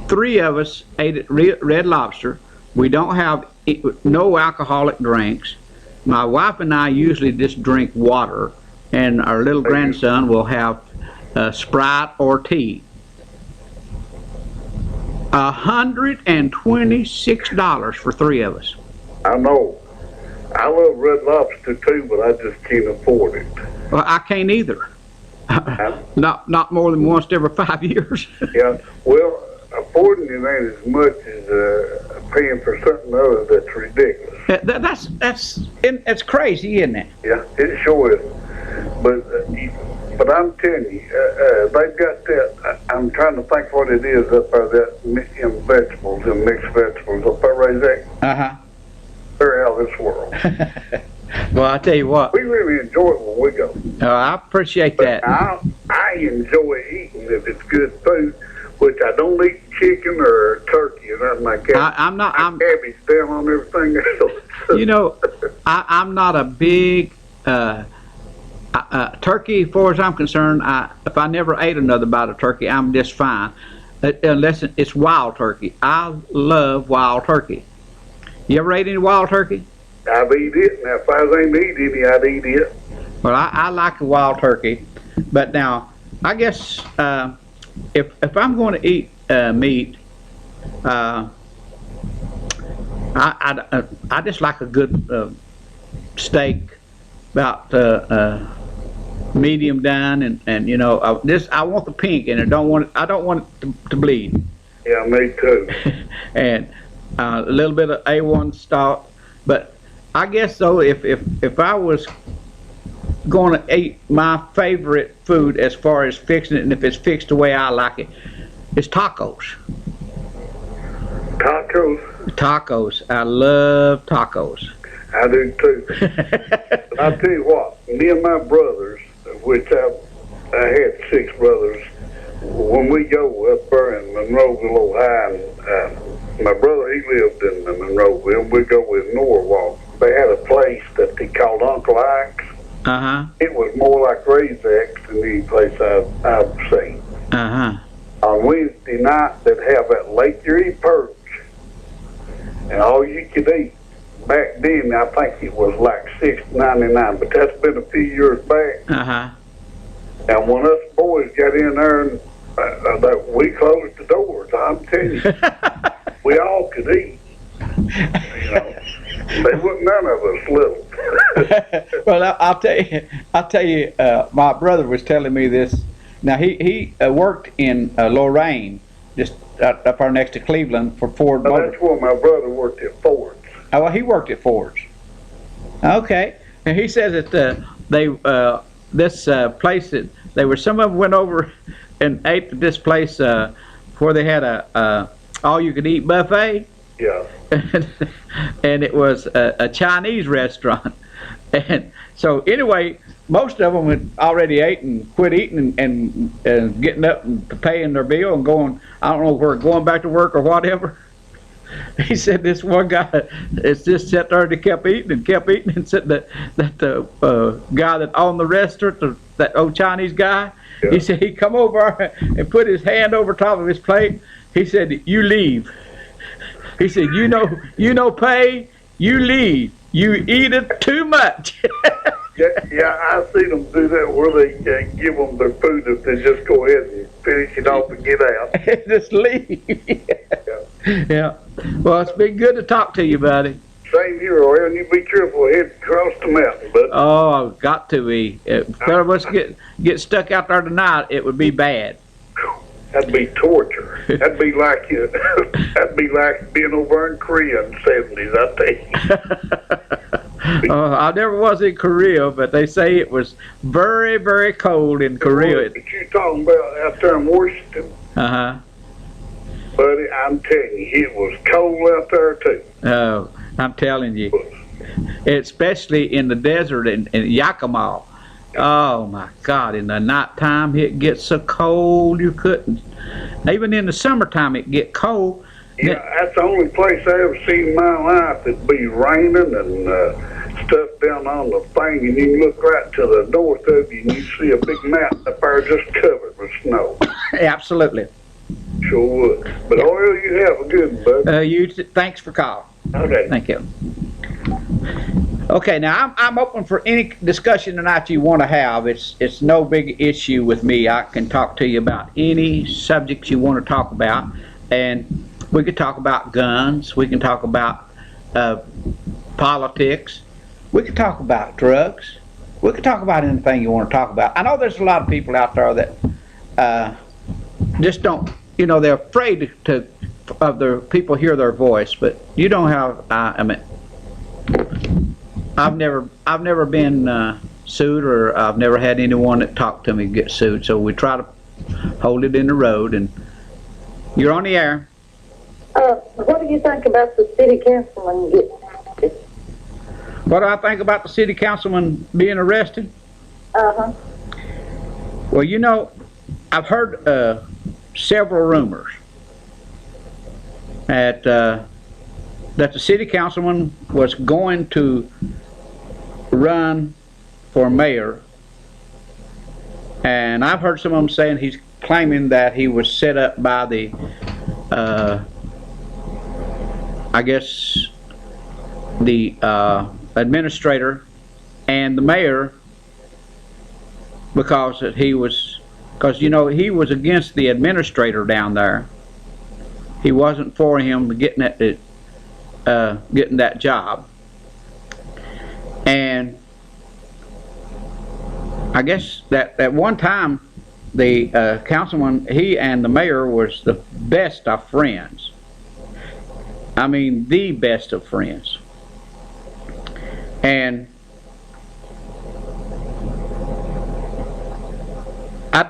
3 of us ate at Red Lobster. We don't have no alcoholic drinks. My wife and I usually just drink water, and our little grandson will have Sprite or tea. $126 for 3 of us. I know. I love Red Lobster too, but I just can't afford it. Well, I can't either. Not more than once every 5 years. Yeah, well, affording it ain't as much as paying for something other that's ridiculous. That's crazy, isn't it? Yeah, it sure is. But I'm telling you, they've got that. I'm trying to think what it is up there, that in vegetables, in mixed vegetables up there, Razak. They're out of this world. Well, I tell you what. We really enjoy it when we go. I appreciate that. I enjoy eating if it's good food, which I don't eat chicken or turkey or nothing like that. I'm cabbage down on everything else. You know, I'm not a big turkey. As far as I'm concerned, if I never ate another bite of turkey, I'm just fine, unless it's wild turkey. I love wild turkey. You ever ate any wild turkey? I've eaten it, and if I ain't eat any, I'd eat it. Well, I like the wild turkey, but now I guess if I'm going to eat meat, I just like a good steak, about medium done, and you know, I want the pink, and I don't want it to bleed. Yeah, me too. And a little bit of A1 stock, but I guess though, if I was going to eat my favorite food as far as fixing it, and if it's fixed the way I like it, it's tacos. Tacos. I love tacos. I do too. But I'll tell you what, me and my brothers, which I had 6 brothers, when we go up there in Monroeville, Ohio, my brother, he lived in Monroeville, we go with Norwalk. They had a place that they called Uncle Ike's. It was more like Razak's than any place I've seen. On Wednesday night, they'd have that Lake Erie perch, and all you could eat. Back then, I think it was like $6.99, but that's been a few years back. And when us boys got in there, and we closed the doors. I'm telling you, we all could eat. You know, there wasn't none of us little. Well, I'll tell you. My brother was telling me this. Now he worked in Lorain, just up there next to Cleveland for Ford Motors. That's where my brother worked at Ford's. Oh, well, he worked at Ford's. Okay, and he says that this place that some of them went over and ate at this place where they had a all-you-could-eat buffet. Yeah. And it was a Chinese restaurant. And so anyway, most of them had already ate and quit eating and getting up and paying their bill and going, I don't know where, going back to work or whatever. He said this one guy is just sat there and kept eating and said that the guy that owned the restaurant, that old Chinese guy, he said he come over and put his hand over top of his plate. He said, "You leave." He said, "You know, pay. You leave. You eat it too much." Yeah, I see them do that where they give them their food if they just go ahead and finish it off and get out. Just leave. Yeah. Well, it's been good to talk to you, buddy. Same here, Oil. You be careful heading across the mountain, bud. Oh, got to be. If one of us get stuck out there tonight, it would be bad. That'd be torture. That'd be like being over in Korea in the 70s, I tell you. I never was in Korea, but they say it was very, very cold in Korea. But you're talking about out there in Washington. Buddy, I'm telling you, it was cold out there too. Oh, I'm telling you. Especially in the desert in Yakima. Oh my God, in the nighttime it gets so cold you couldn't. Even in the summertime it get cold. Yeah, that's the only place I ever seen in my life that'd be raining and stuff down on the thing, and you look right to the north of you and you see a big mountain up there just covered with snow. Absolutely. Sure would. But Oil, you have a good one, bud. Thanks for calling. Okay. Thank you. Okay, now I'm open for any discussion tonight you want to have. It's no big issue with me. I can talk to you about any subjects you want to talk about, and we could talk about guns. We can talk about politics. We could talk about drugs. We could talk about anything you want to talk about. I know there's a lot of people out there that just don't, they're afraid of their people hear their voice, but you don't have. I mean, I've never been sued, or I've never had anyone that talked to me get sued. So we try to hold it in the road. And you're on the air. What do you think about the city councilman getting arrested? What do I think about the city councilman being arrested? Uh-huh. Well, I've heard several rumors that the city councilman was going to run for mayor, and I've heard some of them saying he's claiming that he was set up by the I guess the administrator and the mayor, because he was against the administrator down there. He wasn't for him getting that job. And I guess that at one time the councilman, he and the mayor was the best of friends. I mean, the best of friends. And I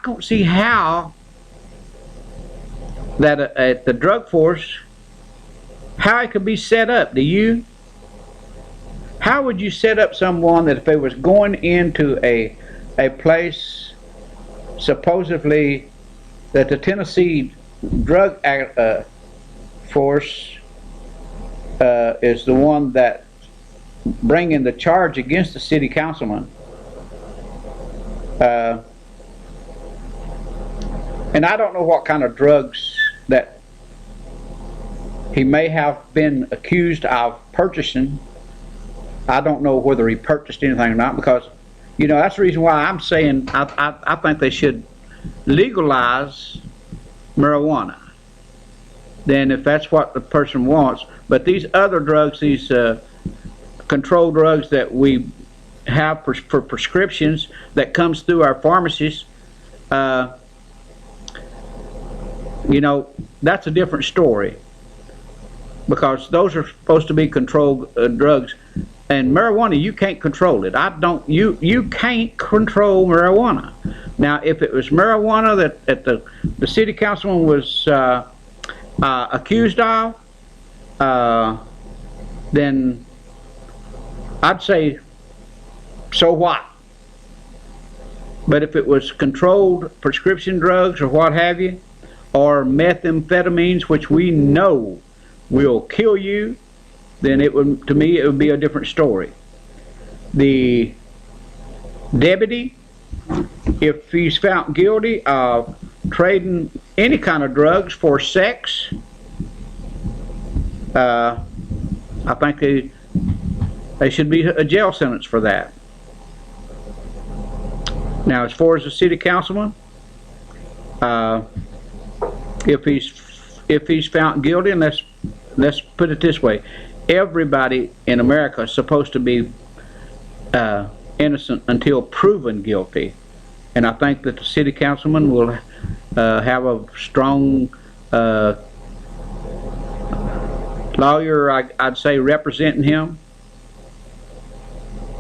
don't see how that at the drug force, how it could be set up. Do you? How would you set up someone that if they was going into a place supposedly that the Tennessee drug force is the one that bringing the charge against the city councilman, and I don't know what kind of drugs that he may have been accused of purchasing. I don't know whether he purchased anything or not, because that's the reason why I'm saying I think they should legalize marijuana. Then if that's what the person wants. But these other drugs, these controlled drugs that we have for prescriptions that comes through our pharmacies, that's a different story, because those are supposed to be controlled drugs. And marijuana, you can't control it. You can't control marijuana. Now, if it was marijuana that the city councilman was accused of, then I'd say, so what? But if it was controlled prescription drugs or what have you, or methamphetamines, which we know will kill you, then to me it would be a different story. The deputy, if he's found guilty of trading any kind of drugs for sex, I think they should be a jail sentence for that. Now, as far as the city councilman, if he's found guilty, and let's put it this way, everybody in America is supposed to be innocent until proven guilty, and I think that the city councilman will have a strong lawyer, I'd say, representing him.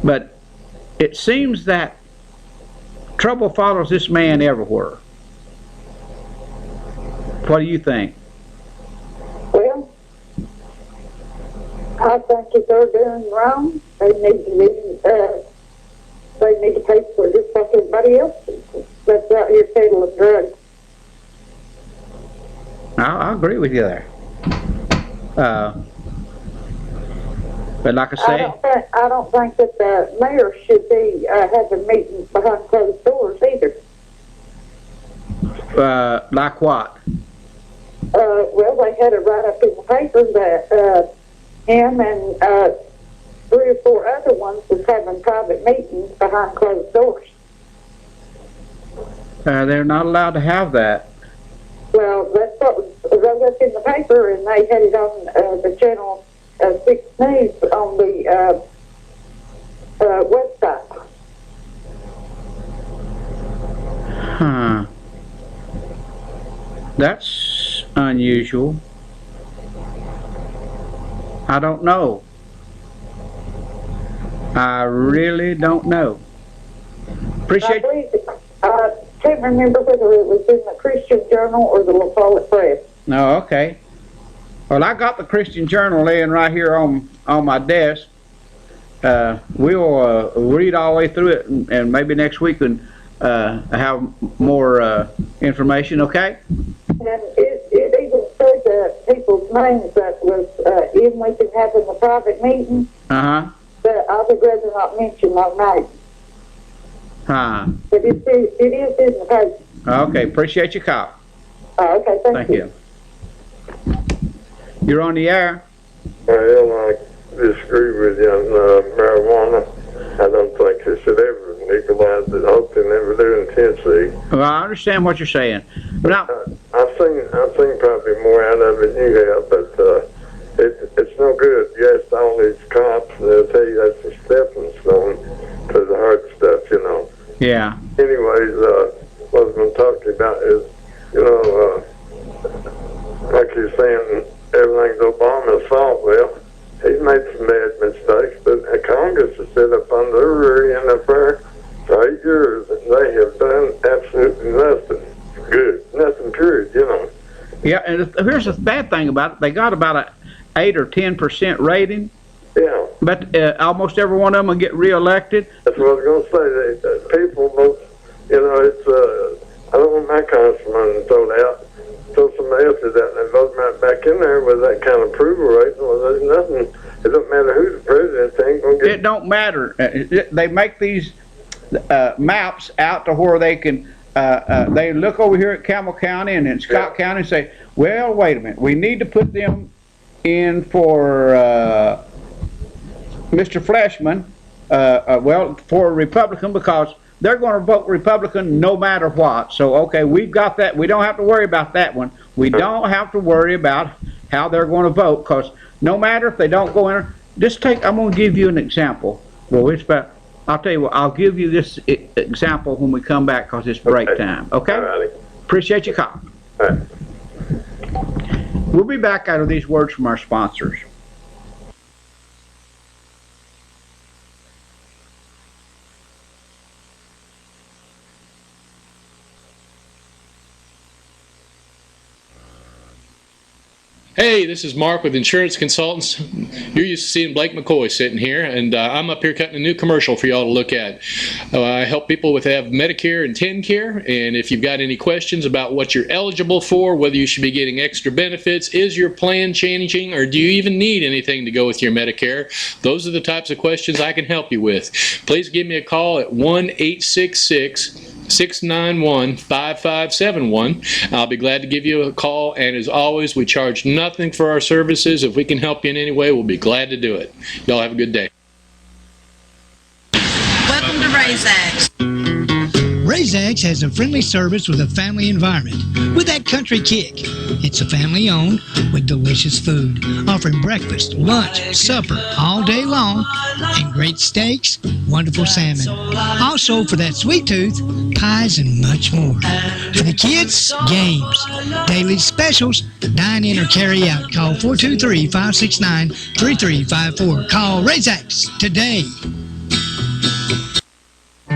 But it seems that trouble follows this man everywhere. What do you think? Well, I think if they're doing wrong, they need to pay for it just like everybody else that's out here peddling drugs. I agree with you there. But like I say, I don't think that the mayor should be having meetings behind closed doors either. Like what? Well, they had it right up in the paper that him and 3 or 4 other ones was having private meetings behind closed doors. They're not allowed to have that. Well, that's what was wrote up in the paper, and they had it on the Channel 6 News on the website. Huh. That's unusual. I don't know. I really don't know. Appreciate. I can't remember whether it was in the Christian Journal or the La Follette Press. No, okay. Well, I got the Christian Journal laying right here on my desk. We'll read all the way through it, and maybe next week and have more information. Okay. And it even said people's names that was in we can have in the private meeting. But I would rather not mention my name. But it is in the paper. Okay, appreciate your call. Okay, thank you. You're on the air. Well, I disagree with you on marijuana. I don't think they should ever legalize it. I hope they never do in Tennessee. Well, I understand what you're saying. But now, I've seen probably more out of it than you have, but it's no good. You ask all these cops, and they'll tell you that's a stepping stone to the hard stuff, you know. Yeah. Anyways, what I was going to talk to you about is, you know, like you're saying, everything's Obama's fault. Well, he's made some bad mistakes, but Congress has set up under the rear end of her for 8 years, and they have done absolutely nothing good, nothing period, you know. Yeah, and here's the bad thing about it. They got about a 8 or 10% rating. Yeah. But almost every one of them will get reelected. That's what I was going to say. People vote, you know, it's, I don't want my congressman thrown out. Throw somebody else is out and they vote right back in there with that kind of approval rating. Well, there's nothing. It don't matter who's the president. They ain't going to get. It don't matter. They make these maps out to where they can. They look over here at Campbell County and in Scott County and say, "Well, wait a minute. We need to put them in for Mr. Fleshman. Well, for a Republican because." They're going to vote Republican no matter what. So, okay, we've got that. We don't have to worry about that one. We don't have to worry about how they're going to vote because no matter if they don't go in, I'm going to give you an example. Well, I'll tell you what, I'll give you this example when we come back because it's break time. Okay? Alrighty. Appreciate your call. All right. We'll be back out of these words from our sponsors. Hey, this is Mark with Insurance Consultants. You're used to seeing Blake McCoy sitting here, and I'm up here cutting a new commercial for y'all to look at. I help people have Medicare and TennCare, and if you've got any questions about what you're eligible for, whether you should be getting extra benefits, is your plan changing, or do you even need anything to go with your Medicare, those are the types of questions I can help you with. Please give me a call at 1-866-691-5571. I'll be glad to give you a call, and as always, we charge nothing for our services. If we can help you in any way, we'll be glad to do it. Y'all have a good day. Welcome to RaisX. RaisX has a friendly service with a family environment with that country kick. It's a family owned with delicious food, offering breakfast, lunch, supper all day long, and great steaks, wonderful salmon. Also, for that sweet tooth, pies and much more. For the kids, games, daily specials, dine in or carry out. Call 423-569-3354. Call RaisX today.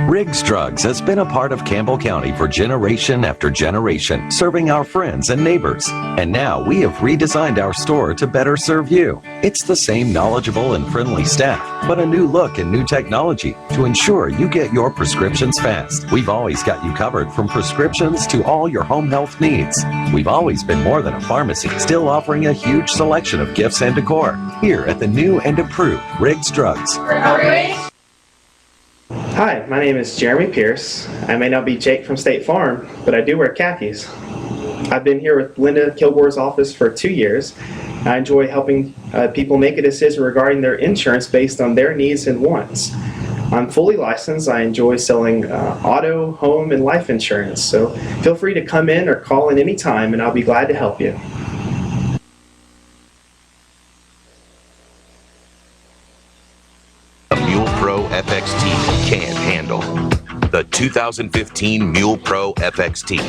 Riggs Drugs has been a part of Campbell County for generation after generation, serving our friends and neighbors. And now we have redesigned our store to better serve you. It's the same knowledgeable and friendly staff, but a new look and new technology to ensure you get your prescriptions fast. We've always got you covered from prescriptions to all your home health needs. We've always been more than a pharmacy, still offering a huge selection of gifts and decor. Here at the new and improved Riggs Drugs. Hi, my name is Jeremy Pierce. I may not be Jake from State Farm, but I do wear khakis. I've been here with Linda Kilgore's office for 2 years. I enjoy helping people make a decision regarding their insurance based on their needs and wants. I'm fully licensed. I enjoy selling auto, home, and life insurance. So feel free to come in or call in anytime, and I'll be glad to help you. The Mule Pro FXT can't handle. The 2015 Mule Pro FXT.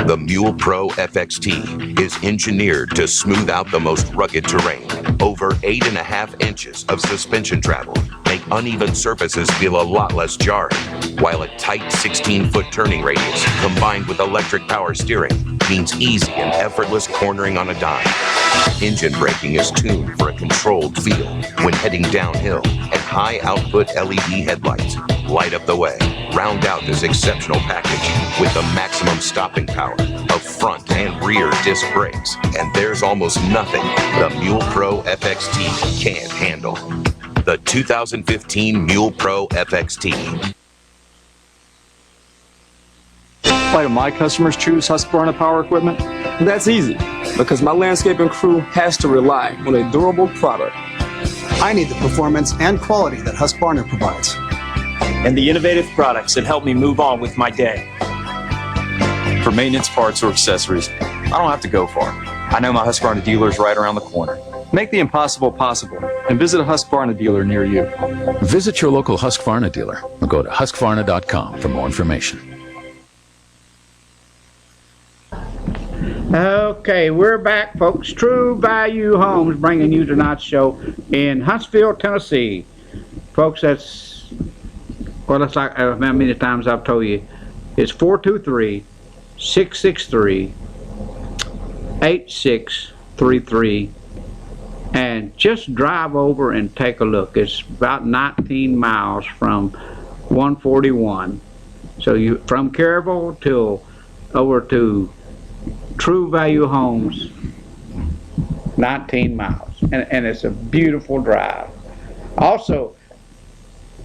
The Mule Pro FXT is engineered to smooth out the most rugged terrain. Over 8.5 inches of suspension travel make uneven surfaces feel a lot less jarring, while a tight 16-foot turning radius combined with electric power steering means easy and effortless cornering on a dime. Engine braking is tuned for a controlled feel when heading downhill, and high output LED headlights light up the way. Round out this exceptional package with the maximum stopping power of front and rear disc brakes, and there's almost nothing the Mule Pro FXT can't handle. The 2015 Mule Pro FXT. Why do my customers choose Husqvarna Power Equipment? That's easy, because my landscaping crew has to rely on a durable product. I need the performance and quality that Husqvarna provides. And the innovative products that help me move on with my day. For maintenance parts or accessories, I don't have to go far. I know my Husqvarna dealer is right around the corner. Make the impossible possible and visit a Husqvarna dealer near you. Visit your local Husqvarna dealer or go to husqvarna.com for more information. Okay, we're back, folks. True Value Homes bringing you tonight's show in Huntsville, Tennessee. Folks, that's, well, it's like how many times I've told you. It's 423-663-8633. And just drive over and take a look. It's about 19 miles from 141. So you from Caryville till over to True Value Homes, 19 miles, and it's a beautiful drive. Also,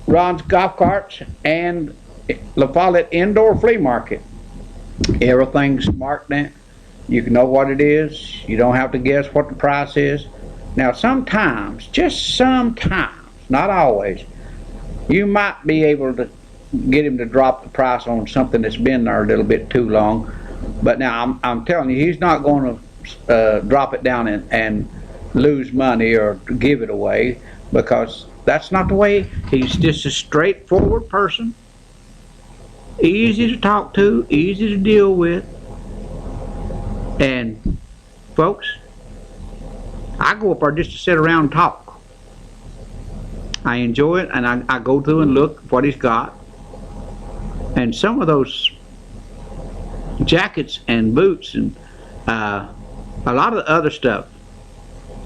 Ron's Golf Carts and La Follette Indoor Flea Market. Everything's marked in. You can know what it is. You don't have to guess what the price is. Now, sometimes, just sometimes, not always, you might be able to get him to drop the price on something that's been there a little bit too long. But now I'm telling you, he's not going to drop it down and lose money or give it away, because that's not the way. He's just a straightforward person, easy to talk to, easy to deal with. And folks, I go up there just to sit around and talk. I enjoy it, and I go through and look what he's got. And some of those jackets and boots and a lot of the other stuff,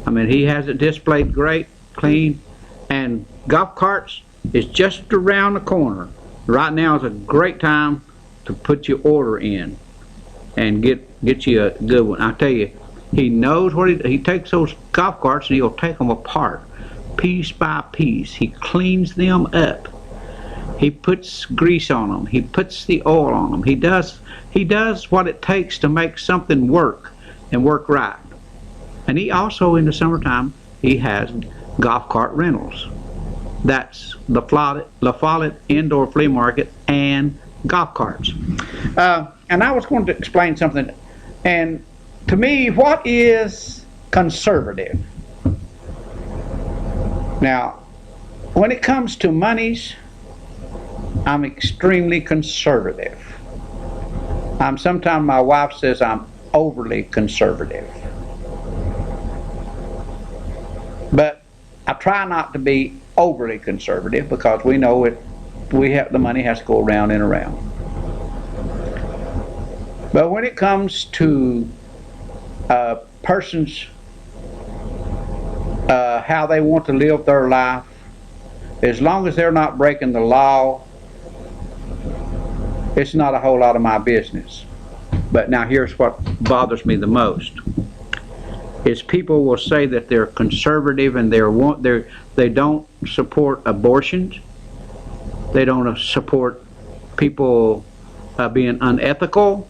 I mean, he has it displayed great, clean, and golf carts is just around the corner. Right now is a great time to put your order in and get you a good one. I tell you, he knows what he takes those golf carts and he'll take them apart piece by piece. He cleans them up. He puts grease on them. He puts the oil on them. He does what it takes to make something work and work right. And he also, in the summertime, he has golf cart rentals. That's the La Follette Indoor Flea Market and golf carts. And I was going to explain something. And to me, what is conservative? Now, when it comes to monies, I'm extremely conservative. Sometimes my wife says I'm overly conservative. But I try not to be overly conservative, because we know the money has to go around and around. But when it comes to a person's how they want to live their life, as long as they're not breaking the law, it's not a whole lot of my business. But now here's what bothers me the most. is people will say that they're conservative and they don't support abortions. They don't support people being unethical.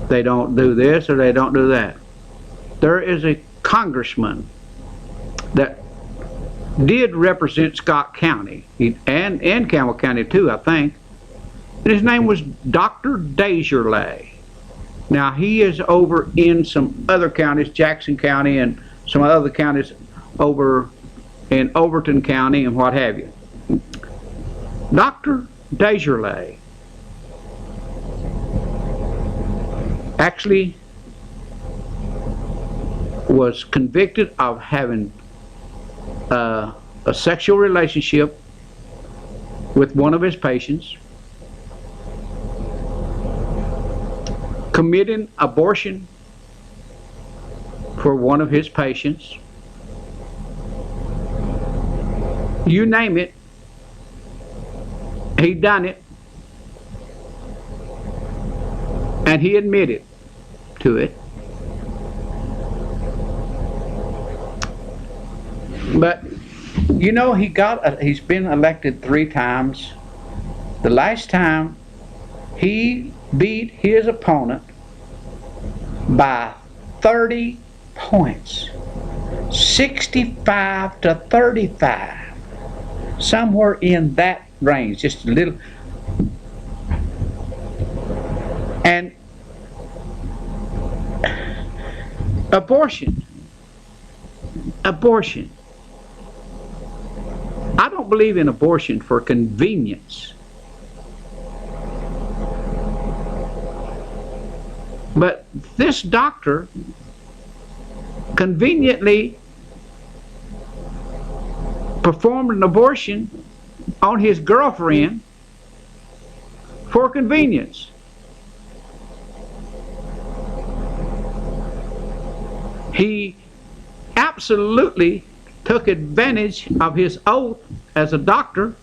They don't do this or they don't do that. There is a congressman that did represent Scott County and Campbell County too, I think. And his name was Dr. Desjardins. Now he is over in some other counties, Jackson County and some other counties over in Overton County and what have you. Dr. Desjardins actually was convicted of having a sexual relationship with one of his patients, committing abortion for one of his patients. You name it, he done it, and he admitted to it. But you know, he's been elected 3 times. The last time he beat his opponent by 30 points, 65 to 35, somewhere in that range, just a little. And abortion. I don't believe in abortion for convenience. But this doctor conveniently performed an abortion on his girlfriend for convenience. He absolutely took advantage of his oath as a doctor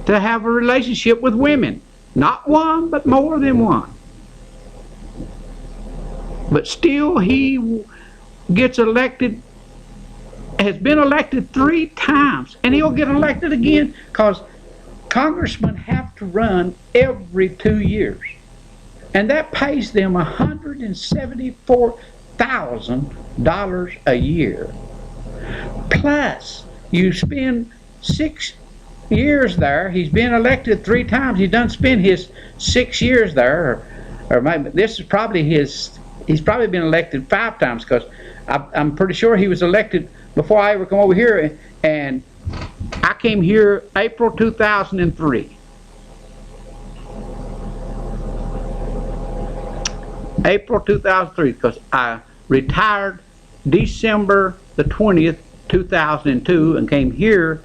to have a relationship with women. Not one, but more than one. But still he gets elected, has been elected 3 times, and he'll get elected again because congressmen have to run every 2 years. And that pays them $174,000 a year. Plus, you spend 6 years there. He's been elected 3 times. He done spend his 6 years there, or maybe this is probably his. He's probably been elected 5 times because I'm pretty sure he was elected before I ever come over here, and I came here April 2003. April 2003, because I retired December the 20th, 2002, and came here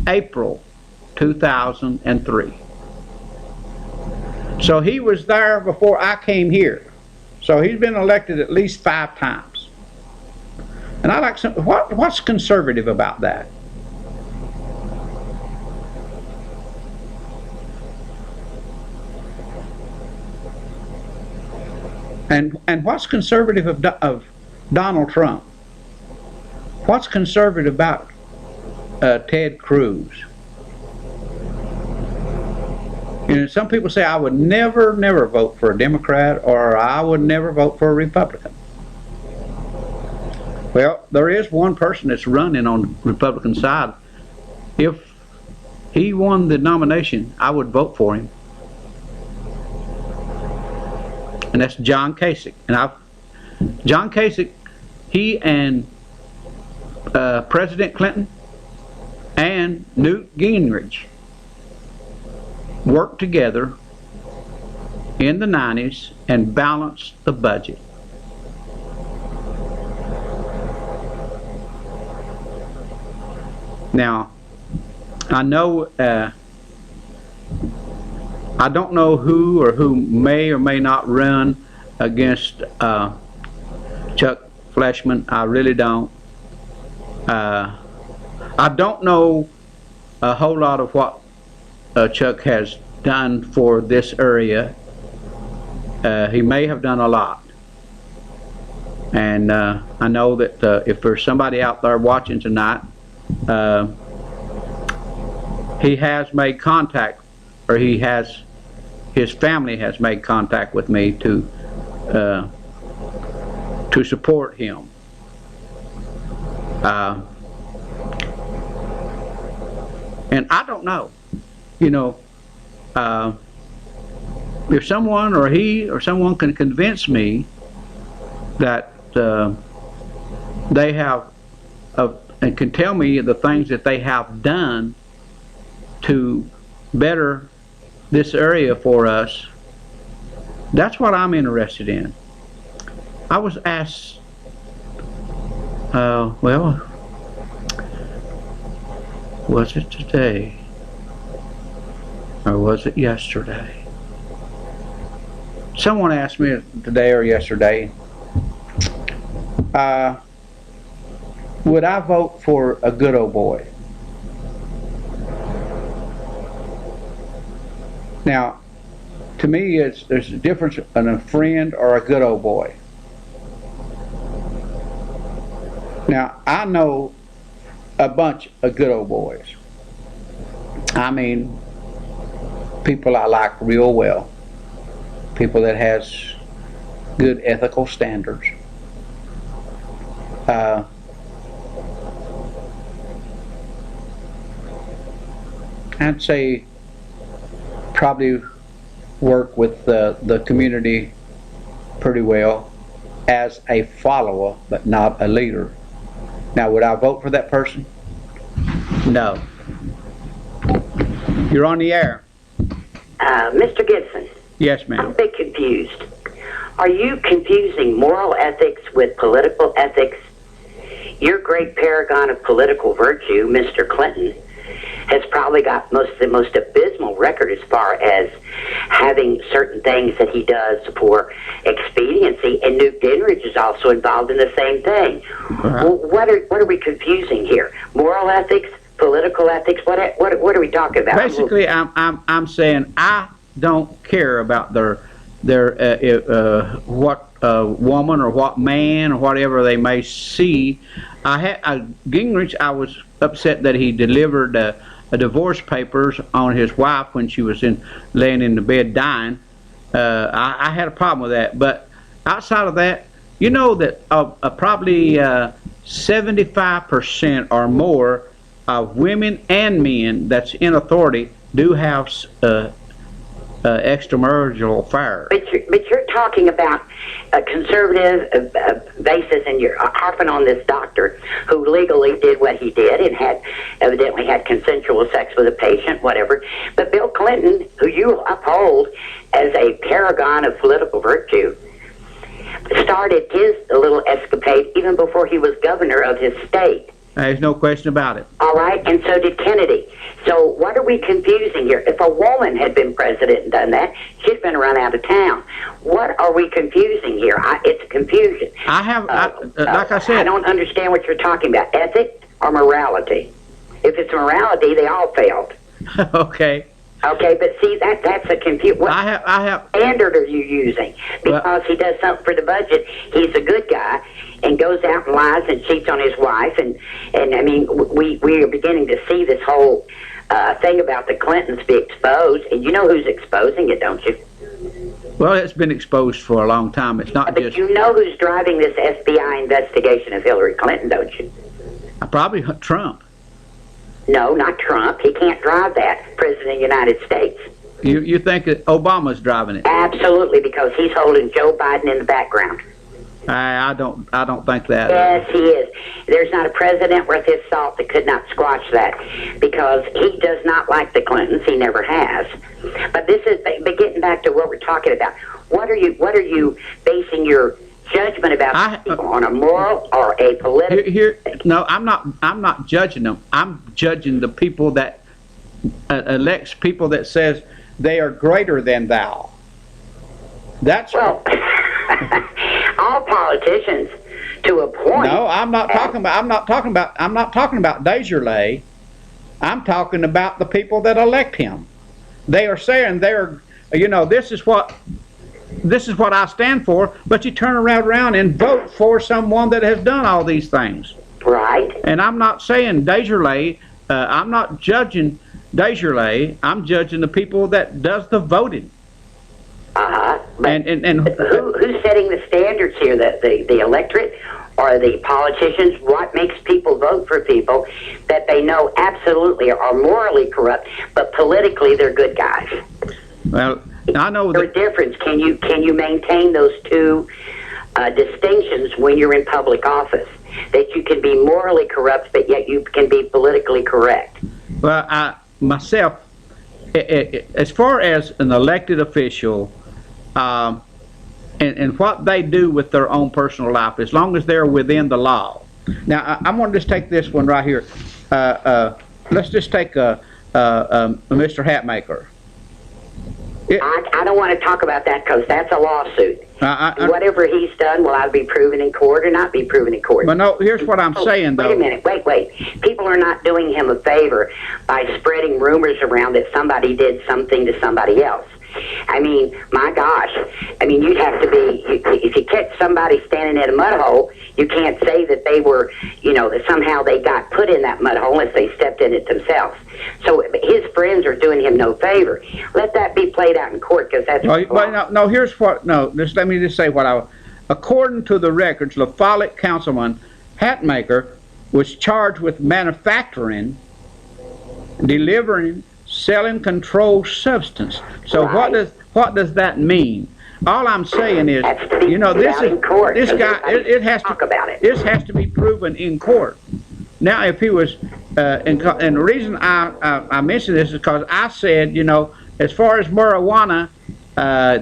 April 2003. So he was there before I came here. So he's been elected at least 5 times. And I like what's conservative about that? And what's conservative of Donald Trump? What's conservative about Ted Cruz? You know, some people say I would never vote for a Democrat, or I would never vote for a Republican. Well, there is one person that's running on the Republican side. If he won the nomination, I would vote for him. And that's John Kasich. And John Kasich, he and President Clinton and Newt Gingrich worked together in the 90s and balanced the budget. Now, I know, I don't know who or who may or may not run against Chuck Fleshman. I really don't. I don't know a whole lot of what Chuck has done for this area. He may have done a lot. And I know that if there's somebody out there watching tonight, he has made contact, or his family has made contact with me to support him. And I don't know, if someone or he or someone can convince me that they have, and can tell me the things that they have done to better this area for us, that's what I'm interested in. I was asked, was it today or was it yesterday? Someone asked me today or yesterday, would I vote for a good old boy? Now, to me, there's a difference in a friend or a good old boy. Now, I know a bunch of good old boys. I mean, people I like real well. People that has good ethical standards. I'd say probably work with the community pretty well as a follower, but not a leader. Now, would I vote for that person? No. You're on the air. Mr. Gibson. Yes, ma'am. I'm a bit confused. Are you confusing moral ethics with political ethics? Your great paragon of political virtue, Mr. Clinton, has probably got the most abysmal record as far as having certain things that he does for expediency, and Newt Gingrich is also involved in the same thing. Well, what are we confusing here? Moral ethics, political ethics? What are we talking about? Basically, I'm saying I don't care about their what woman or what man or whatever they may see. Gingrich, I was upset that he delivered a divorce papers on his wife when she was laying in the bed dying. I had a problem with that. But outside of that, you know that probably 75% or more of women and men that's in authority do have extramarital affairs. But you're talking about a conservative basis, and you're harping on this doctor who legally did what he did and evidently had consensual sex with a patient, whatever. But Bill Clinton, who you uphold as a paragon of political virtue, started his little escapade even before he was governor of his state. There's no question about it. All right, and so did Kennedy. So what are we confusing here? If a woman had been president and done that, she'd been run out of town. What are we confusing here? It's confusion. Like I said, I don't understand what you're talking about. Ethics or morality? If it's morality, they all failed. Okay. Okay, but see, that's a confusion. What standard are you using? Because he does something for the budget, he's a good guy, and goes out and lies and cheats on his wife, and I mean, we are beginning to see this whole thing about the Clintons be exposed, and you know who's exposing it, don't you? Well, it's been exposed for a long time. It's not but just... you know who's driving this FBI investigation of Hillary Clinton, don't you? Probably Trump. No, not Trump. He can't drive that. President of the United States. You think that Obama's driving it? Absolutely, because he's holding Joe Biden in the background. I don't think that. Yes, he is. There's not a president worth his salt that could not squash that, because he does not like the Clintons. He never has. But getting back to what we're talking about. What are you basing your judgment about people on, a moral or a political? No, I'm not judging them. I'm judging the people that elects people that says they are greater than thou. That's all politicians to a point. No, I'm not talking about Desjardins. I'm talking about the people that elect him. They are saying this is what this is what I stand for, but you turn around and vote for someone that has done all these things. Right. And I'm not saying Desjardins, I'm not judging Desjardins, I'm judging the people that does the voting. Uh-huh. But And who's setting the standards here? The electorate or the politicians? What makes people vote for people that they know absolutely are morally corrupt, but politically they're good guys? Well, I know there's a difference. Can you maintain those two distinctions when you're in public office? That you can be morally corrupt, but yet you can be politically correct. Well, myself, as far as an elected official, and what they do with their own personal life, as long as they're within the law. Now, I'm going to just take this one right here. Let's just take Mr. Hatmaker. I don't want to talk about that because that's a lawsuit. Whatever he's done will either be proven in court or not be proven in court. But no, here's what I'm saying, though. Wait a minute. Wait. People are not doing him a favor by spreading rumors around that somebody did something to somebody else. I mean, my gosh. I mean, you'd have to be, if you catch somebody standing in a mud hole, you can't say that they were, that somehow they got put in that mud hole unless they stepped in it themselves. So his friends are doing him no favor. Let that be played out in court because that's... No, here's what, let me just say what according to the records, LaFollette Councilman Hatmaker was charged with manufacturing, delivering, selling controlled substance. So right. what does that mean? All I'm saying is, this guy. It has to talk about it. This has to be proven in court. Now, if he was, and the reason I mentioned this is because I said, as far as marijuana,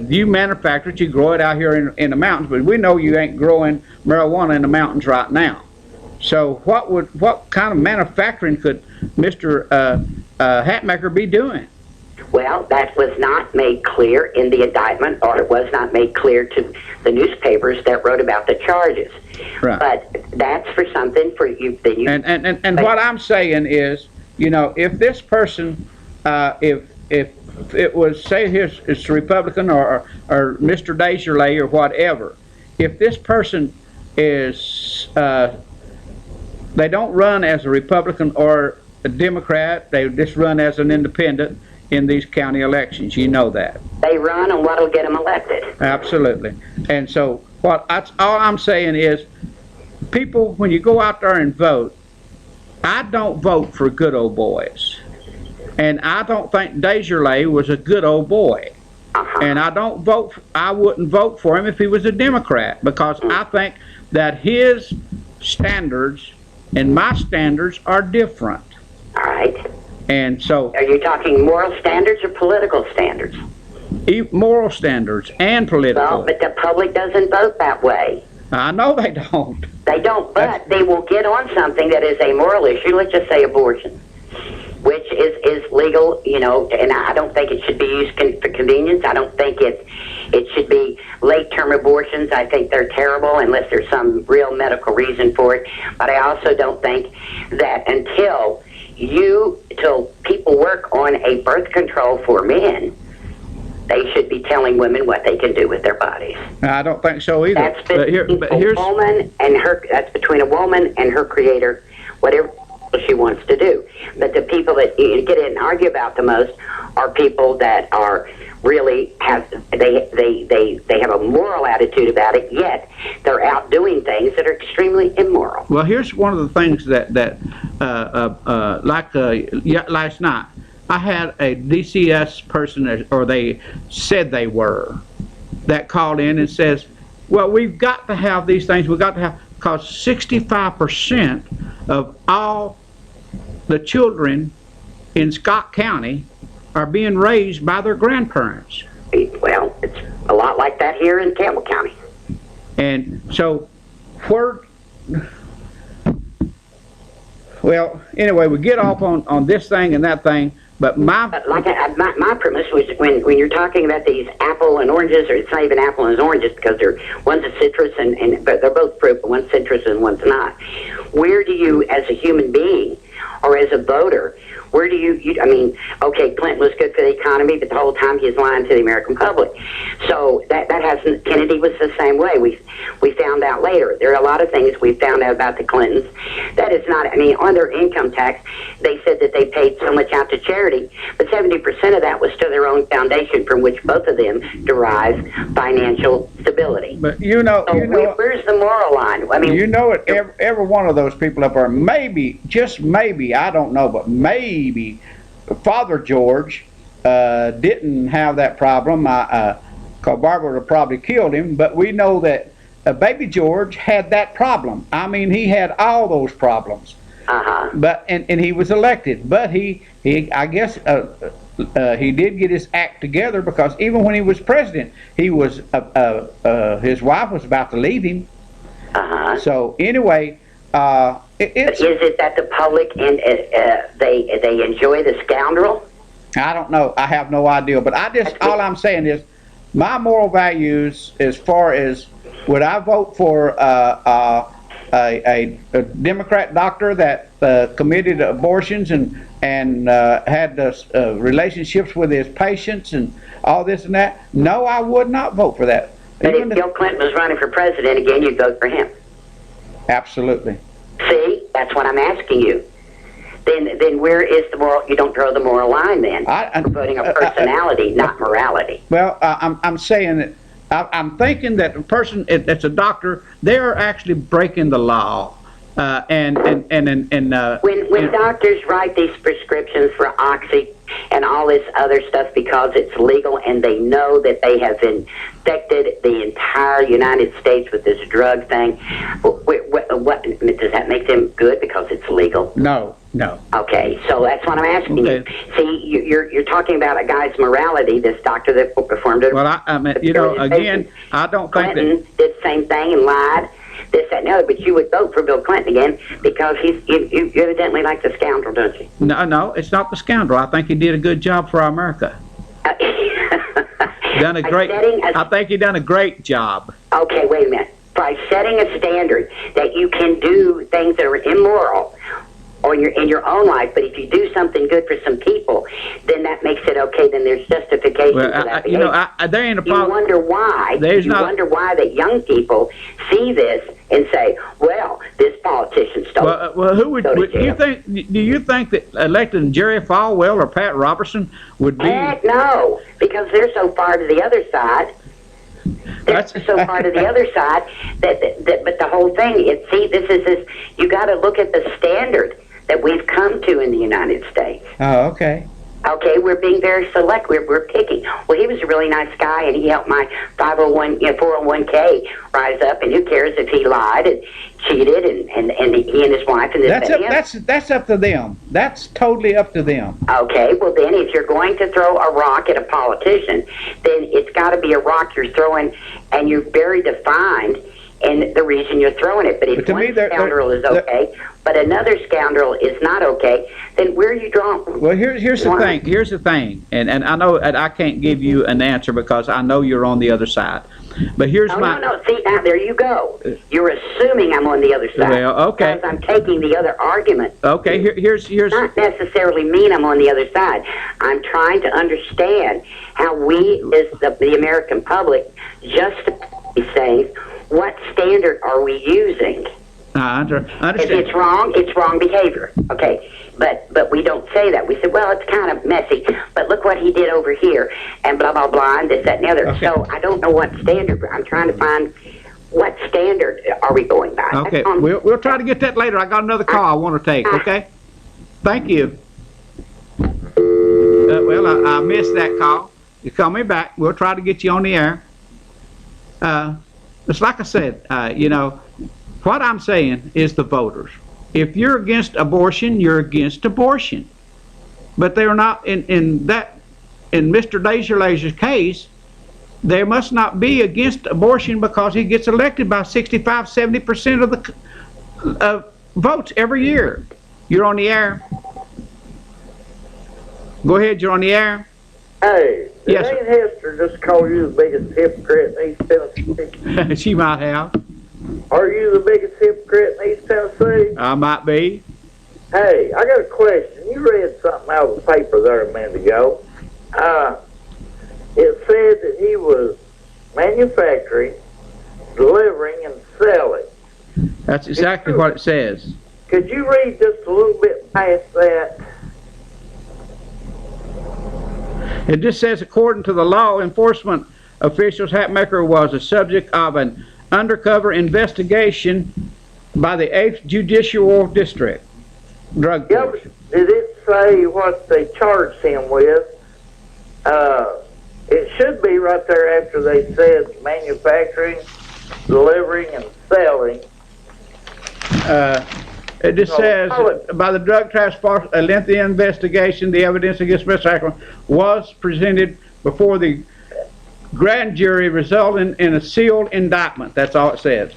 you manufacture it, you grow it out here in the mountains, but we know you ain't growing marijuana in the mountains right now. So what kind of manufacturing could Mr. Hatmaker be doing? Well, that was not made clear in the indictment, or it was not made clear to the newspapers that wrote about the charges. Right. But that's for something for you. And what I'm saying is, if this person, if it was, say it's Republican or Mr. Desjardins or whatever, if this person is, they don't run as a Republican or a Democrat, they just run as an independent in these county elections. You know that. They run on what'll get them elected. Absolutely. And so all I'm saying is, people, when you go out there and vote, I don't vote for good old boys. And I don't think Desjardins was a good old boy. And I wouldn't vote for him if he was a Democrat, because I think that his standards and my standards are different. All right. And so... Are you talking moral standards or political standards? Moral standards and political. Well, but the public doesn't vote that way. I know they don't. They don't, but they will get on something that is a moral issue. Let's just say abortion, which is legal, and I don't think it should be used for convenience. I don't think it should be late-term abortions. I think they're terrible unless there's some real medical reason for it. But I also don't think that until people work on a birth control for men, they should be telling women what they can do with their bodies. I don't think so either. That's between a woman and her creator, whatever she wants to do. But the people that you get in and argue about the most are people that are really have a moral attitude about it, yet they're out doing things that are extremely immoral. Well, here's one of the things that last night, I had a DCS person, or they said they were, that called in and says, well, we've got to have these things, because 65% of all the children in Scott County are being raised by their grandparents. Well, it's a lot like that here in Campbell County. And so, well, anyway, we get off on this thing and that thing, but my premise was when you're talking about these apple and oranges, or it's not even apple and oranges because one's a citrus but they're both fruit, but one's citrus and one's not. Where do you, as a human being or as a voter, Where do you, I mean, okay, Clinton was good for the economy, but the whole time he's lying to the American public. So that hasn't, Kennedy was the same way. We found out later. There are a lot of things we found out about the Clintons. That is not, I mean, on their income tax, they said that they paid so much out to charity, but 70% of that was to their own foundation from which both of them derive financial stability. But you know, where's the moral line? I mean, you know it. Every one of those people up there, maybe, just maybe, I don't know, but maybe Father George didn't have that problem. Because Barbara would have probably killed him. But we know that Baby George had that problem. I mean, he had all those problems. But and he was elected. But he I guess. He did get his act together, because even when he was president, he was his wife was about to leave him. So anyway, is it that the public and they enjoy the scoundrel? I don't know. I have no idea. But all I'm saying is, my moral values, as far as would I vote for a Democrat doctor that committed abortions and had relationships with his patients and all this and that? No, I would not vote for that. But if Bill Clinton was running for president again, you'd vote for him. Absolutely. See, that's what I'm asking you. Then where is the moral? You don't draw the moral line then. We're voting a personality, not morality. Well, I'm saying that I'm thinking that a person that's a doctor, they're actually breaking the law. When doctors write these prescriptions for Oxy and all this other stuff because it's legal, and they know that they have infected the entire United States with this drug thing, what does that make them good because it's legal? No. Okay, so that's what I'm asking you. See, you're talking about a guy's morality. This doctor that performed it. Well, I mean, again, I don't think Clinton did the same thing and lied. This, that, and the other, but you would vote for Bill Clinton again because you evidently like the scoundrel, don't you? No, it's not the scoundrel. I think he did a good job for America. I think he done a great job. Okay, wait a minute. By setting a standard that you can do things that are immoral in your own life, but if you do something good for some people, then that makes it okay. Then there's justification for that behavior. There ain't a problem. You wonder why. Wonder why that young people see this and say, "Well, this politician stole." Well, who would you think? Do you think that electing Jerry Falwell or Pat Robertson would be? Heck no, because they're so far to the other side. They're so far to the other side that but the whole thing. This. You got to look at the standard that we've come to in the United States. Oh, okay. Okay, we're being very select. We're picking. Well, he was a really nice guy, and he helped my 401k rise up. And who cares if he lied and cheated, and he and his wife and this. That's up to them. That's totally up to them. Okay, well then, if you're going to throw a rock at a politician, then it's got to be a rock you're throwing, and you're very defined in the reason you're throwing it. But if one scoundrel is okay, but another scoundrel is not okay, then where are you drawing? Well, here's the thing. Here's the thing, and I know I can't give you an answer because I know you're on the other side. But here's No. See, now there you go. You're assuming I'm on the other side. Well, okay. Because I'm taking the other argument. Okay. Here's. Not necessarily mean I'm on the other side. I'm trying to understand how we, as the American public, justify saying, what standard are we using? I understand. If it's wrong behavior. Okay, but we don't say that. We say, well, it's kind of messy, but look what he did over here, and blah blah blah, and this, that, and the other. Okay. So I don't know what standard. I'm trying to find what standard are we going by. Okay, we'll try to get that later. I got another call I want to take. Okay, thank you. Well, I missed that call. You call me back. We'll try to get you on the air. It's like I said, what I'm saying is the voters. If you're against abortion, you're against abortion. But they're not in Mr. Deslazer's case, they must not be against abortion because he gets elected by 65-70% of the votes every year. You're on the air. Go ahead, you're on the air. Hey, did Yes, Jane Hester just call you the biggest hypocrite in East Tennessee? She might have. Are you the biggest hypocrite in East Tennessee? I might be. Hey, I got a question. you read something out of the paper there a minute ago. It said that he was manufacturing, delivering, and selling. That's exactly what it says. Could you read just a little bit past that? It just says, according to the law enforcement officials, Hatmaker was a subject of an undercover investigation by the 8th Judicial District Drug Force. Did it say what they charged him with? It should be right there after they said manufacturing, delivering, and selling. It just says, by the drug task force, a lengthy investigation, the evidence against Mr. Ackerman was presented before the grand jury, resulting in a sealed indictment. That's all it says.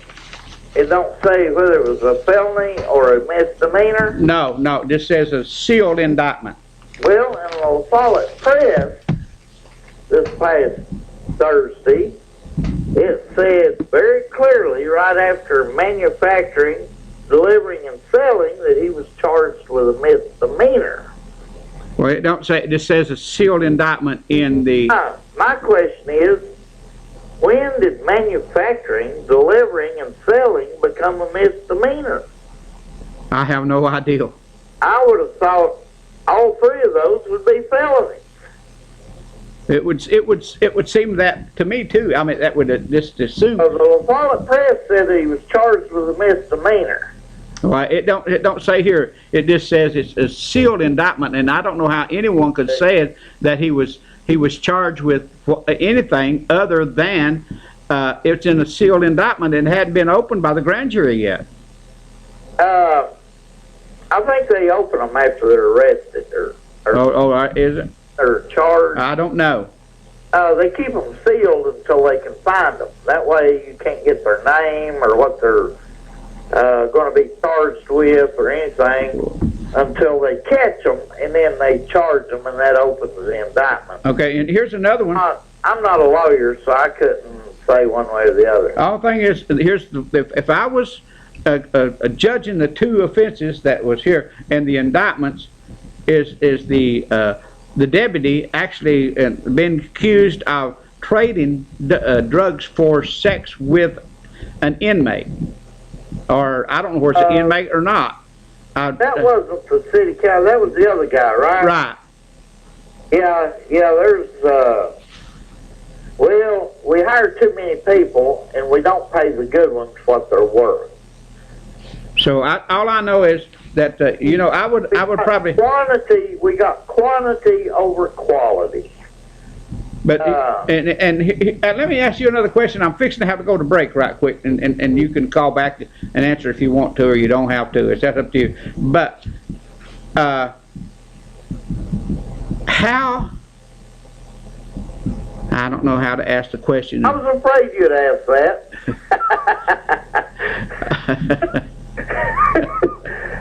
It don't say whether it was a felony or a misdemeanor? No, it just says a sealed indictment. Well, in the Follett Press, this past Thursday, it said very clearly right after manufacturing, delivering, and selling that he was charged with a misdemeanor. Well, it don't say, it just says a sealed indictment in the... My question is, when did manufacturing, delivering, and selling become a misdemeanor? I have no idea. I would have thought all three of those would be felonies. It would seem that to me too. I mean, that would just assume. The Follett Press said that he was charged with a misdemeanor. Well, it don't say here. It just says it's a sealed indictment, and I don't know how anyone could say it, that he was charged with anything other than it's in a sealed indictment and hadn't been opened by the grand jury yet. I think they open them after they're arrested Is it? Or charged. I don't know. They keep them sealed until they can find them. That way you can't get their name or what they're going to be charged with or anything until they catch them, and then they charge them, and that opens the indictment. Okay, and here's another one. I'm not a lawyer, so I couldn't say one way or the other. All thing is, if I was judging the two offenses that was here and the indictments, is the deputy actually been accused of trading drugs for sex with an inmate, or I don't know whether it's an inmate or not. That wasn't the city council. That was the other guy, right? Right. Yeah. There's well, we hire too many people, and we don't pay the good ones what they're worth. So all I know is that I would probably quantity. We got quantity over quality. But and let me ask you another question. I'm fixing to have to go to break right quick, and you can call back and answer if you want to, or you don't have to. It's up to you. But how? I don't know how to ask the question. I was afraid you'd ask that.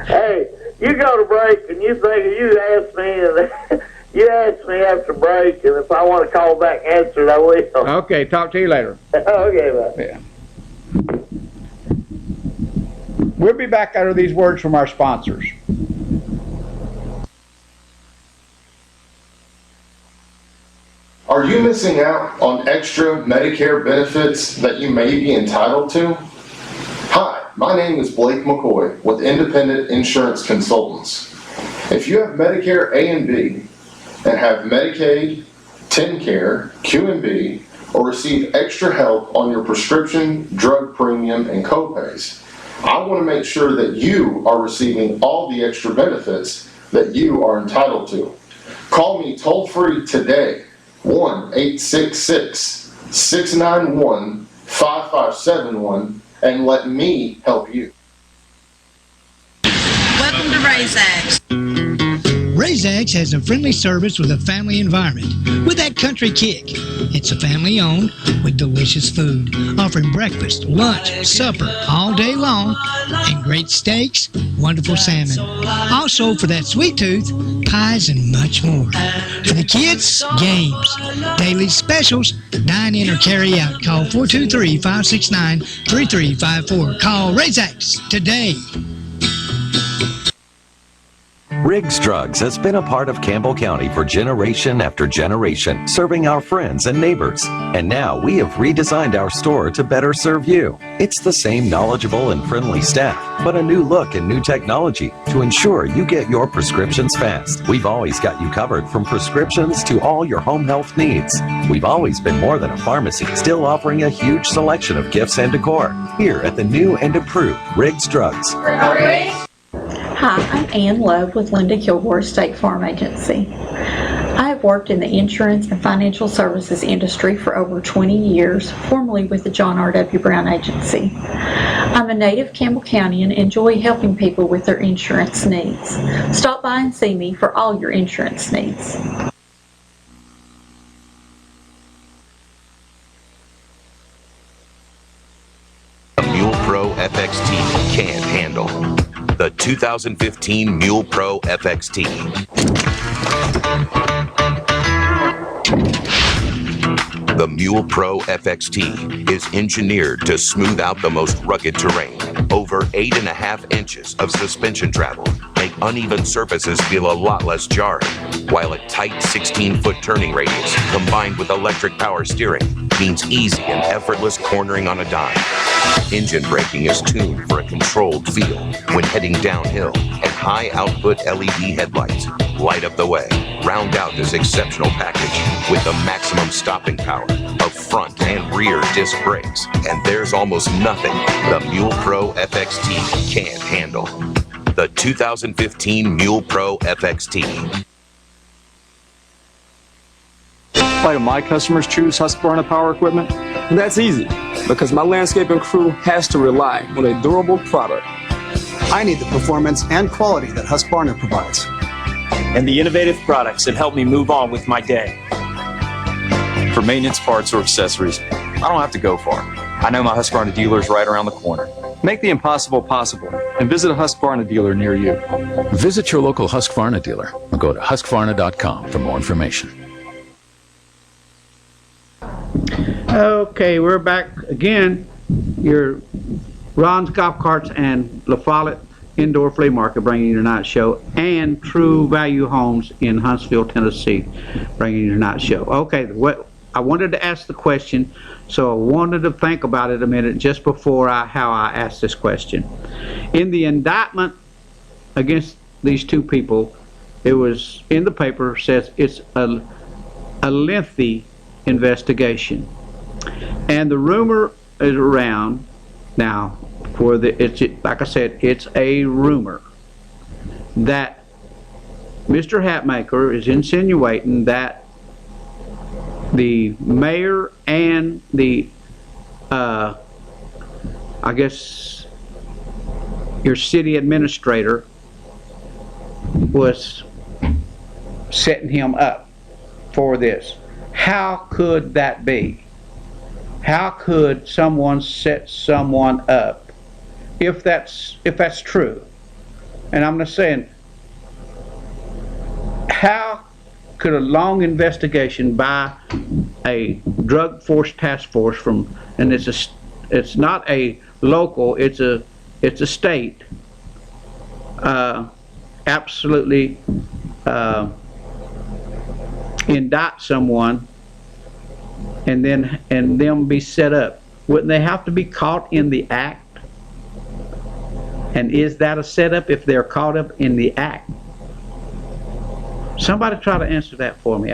Hey, you go to break and you think you ask me, and you ask me after break, and if I want to call back and answer it, I will. Okay, talk to you later. Okay, bye. Yeah. We'll be back after these words from our sponsors. Are you missing out on extra Medicare benefits that you may be entitled to? Hi, my name is Blake McCoy with Independent Insurance Consultants. If you have Medicare A and B and have Medicaid, TennCare, QMB, or receive extra help on your prescription, drug premium, and copays, I want to make sure that you are receiving all the extra benefits that you are entitled to. Call me toll-free today, 1-866-691-5571, and let me help you. Welcome to RaisX. RaisX has a friendly service with a family environment, with that country kick. It's a family-owned with delicious food, offering breakfast, lunch, supper all day long, and great steaks, wonderful salmon. Also, for that sweet tooth, pies and much more. For the kids, games, daily specials, dine in or carry out. Call 423-569-3354. Call RaisX today. Riggs Drugs has been a part of Campbell County for generation after generation, serving our friends and neighbors. And now we have redesigned our store to better serve you. It's the same knowledgeable and friendly staff, but a new look and new technology to ensure you get your prescriptions fast. We've always got you covered from prescriptions to all your home health needs. We've always been more than a pharmacy, still offering a huge selection of gifts and decor. Here at the new and improved Riggs Drugs. Hi, I'm Ann Love with Linda Kilgore State Farm Agency. I have worked in the insurance and financial services industry for over 20 years, formerly with the John R.W. Brown Agency. I'm a native Campbell County and enjoy helping people with their insurance needs. Stop by and see me for all your insurance needs. Mule Pro FXT can't handle. The 2015 Mule Pro FXT. The Mule Pro FXT is engineered to smooth out the most rugged terrain. Over 8.5 inches of suspension travel make uneven surfaces feel a lot less jarring, while a tight 16-foot turning radius combined with electric power steering means easy and effortless cornering on a dime. Engine braking is tuned for a controlled feel when heading downhill, and high-output LED headlights light up the way. Round out this exceptional package with the maximum stopping power of front and rear disc brakes, and there's almost nothing the Mule Pro FXT can't handle. The 2015 Mule Pro FXT. Why do my customers choose Husqvarna Power Equipment? That's easy, because my landscaping crew has to rely on a durable product. I need the performance and quality that Husqvarna provides. And the innovative products that help me move on with my day. For maintenance parts or accessories, I don't have to go far. I know my Husqvarna dealer is right around the corner. Make the impossible possible and visit a Husqvarna dealer near you. Visit your local Husqvarna dealer or go to husqvarna.com for more information. Okay, we're back again. Your Ron's Golf Carts and La Follette Indoor Flea Market bringing you tonight's show, and True Value Homes in Huntsville, Tennessee bringing you tonight's show. Okay, I wanted to ask the question, so I wanted to think about it a minute just before how I asked this question. In the indictment against these two people, it was in the paper, says it's a lengthy investigation, and the rumor is around now, it's like I said, it's a rumor that Mr. Hatmaker is insinuating that the mayor and the I guess your city administrator was setting him up for this. How could that be? How could someone set someone up if that's true? And I'm just saying, how could a long investigation by a drug force task force and it's not a local, it's a state, absolutely indict someone and them be set up? Wouldn't they have to be caught in the act? And is that a setup if they're caught up in the act? Somebody try to answer that for me.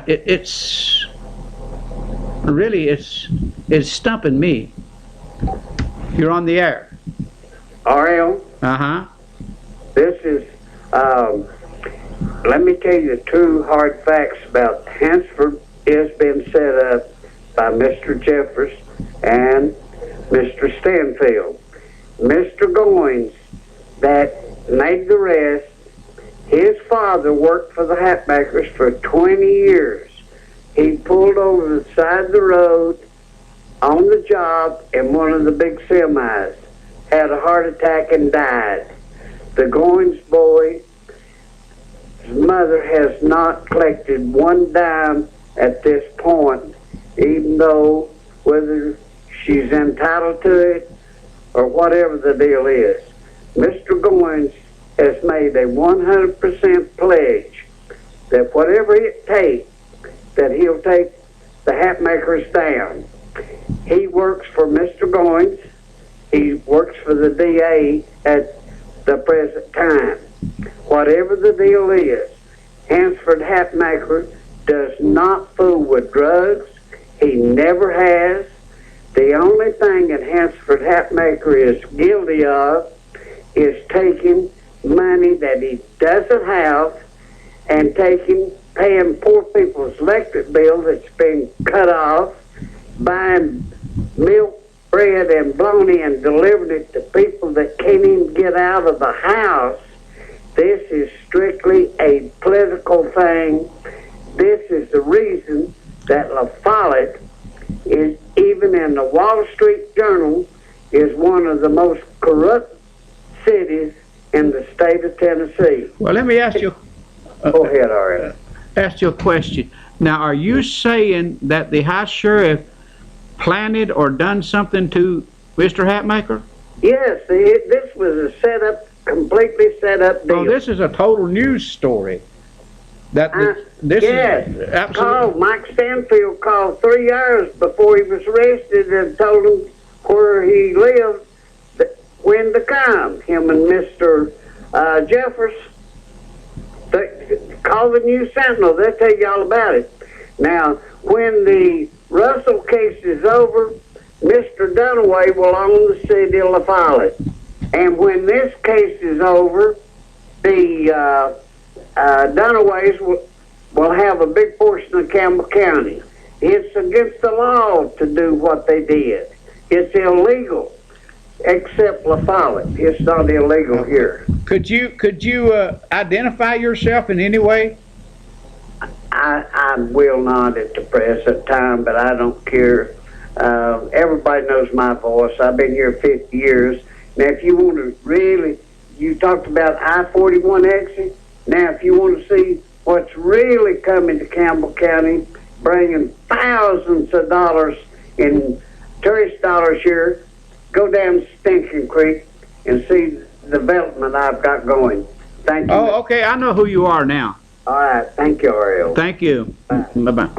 It's stumping me. You're on the air. RL? Uh-huh. This is, let me tell you the two hard facts about Hansford. Has been set up by Mr. Jeffers and Mr. Stanfield. Mr. Goins, that made the arrest, his father worked for the Hatmakers for 20 years. He pulled over the side of the road on the job in one of the big semis, had a heart attack and died. The Goins boy, his mother has not collected one dime at this point, even though whether she's entitled to it or whatever the deal is. Mr. Goins has made a 100% pledge that whatever it takes, that he'll take the hat makers down. He works for Mr. Goins. He works for the DA at the present time. Whatever the deal is, Hansford Hatmaker does not fool with drugs. He never has. The only thing that Hansford Hatmaker is guilty of is taking money that he doesn't have and paying poor people's electric bill that's been cut off, buying milk, bread, and bologna and delivering it to people that can't even get out of the house. This is strictly a political thing. This is the reason that La Follette is, even in the Wall Street Journal, is one of the most corrupt cities in the state of Tennessee. Well, let me ask you. Go ahead, Ariel. Ask you a question. Now, are you saying that the high sheriff planted or done something to Mr. Hatmaker? Yes, this was a completely set up deal. Oh, this is a total news story. This yes, is absolutely. Mike Stanfield called 3 hours before he was arrested and told him where he lived, when to come. Him and Mr. Jeffers. Call the News Sentinel. They'll tell you all about it. Now, when the Russell case is over, Mr. Dunaway will own the city of La Follette. And when this case is over, the Dunaways will have a big portion of Campbell County. It's against the law to do what they did. It's illegal, except La Follette. It's not illegal here. Could you identify yourself in any way? I will not at the present time, but I don't care. Everybody knows my voice. I've been here 50 years. Now, if you want to really, you talked about I-41 exit. Now, if you want to see what's really coming to Campbell County, bringing thousands of dollars in tourist dollars here, go down Stinking Creek and see the development I've got going. Thank you. Oh, okay. I know who you are now. All right. Thank you, Ariel. Thank you. Bye-bye.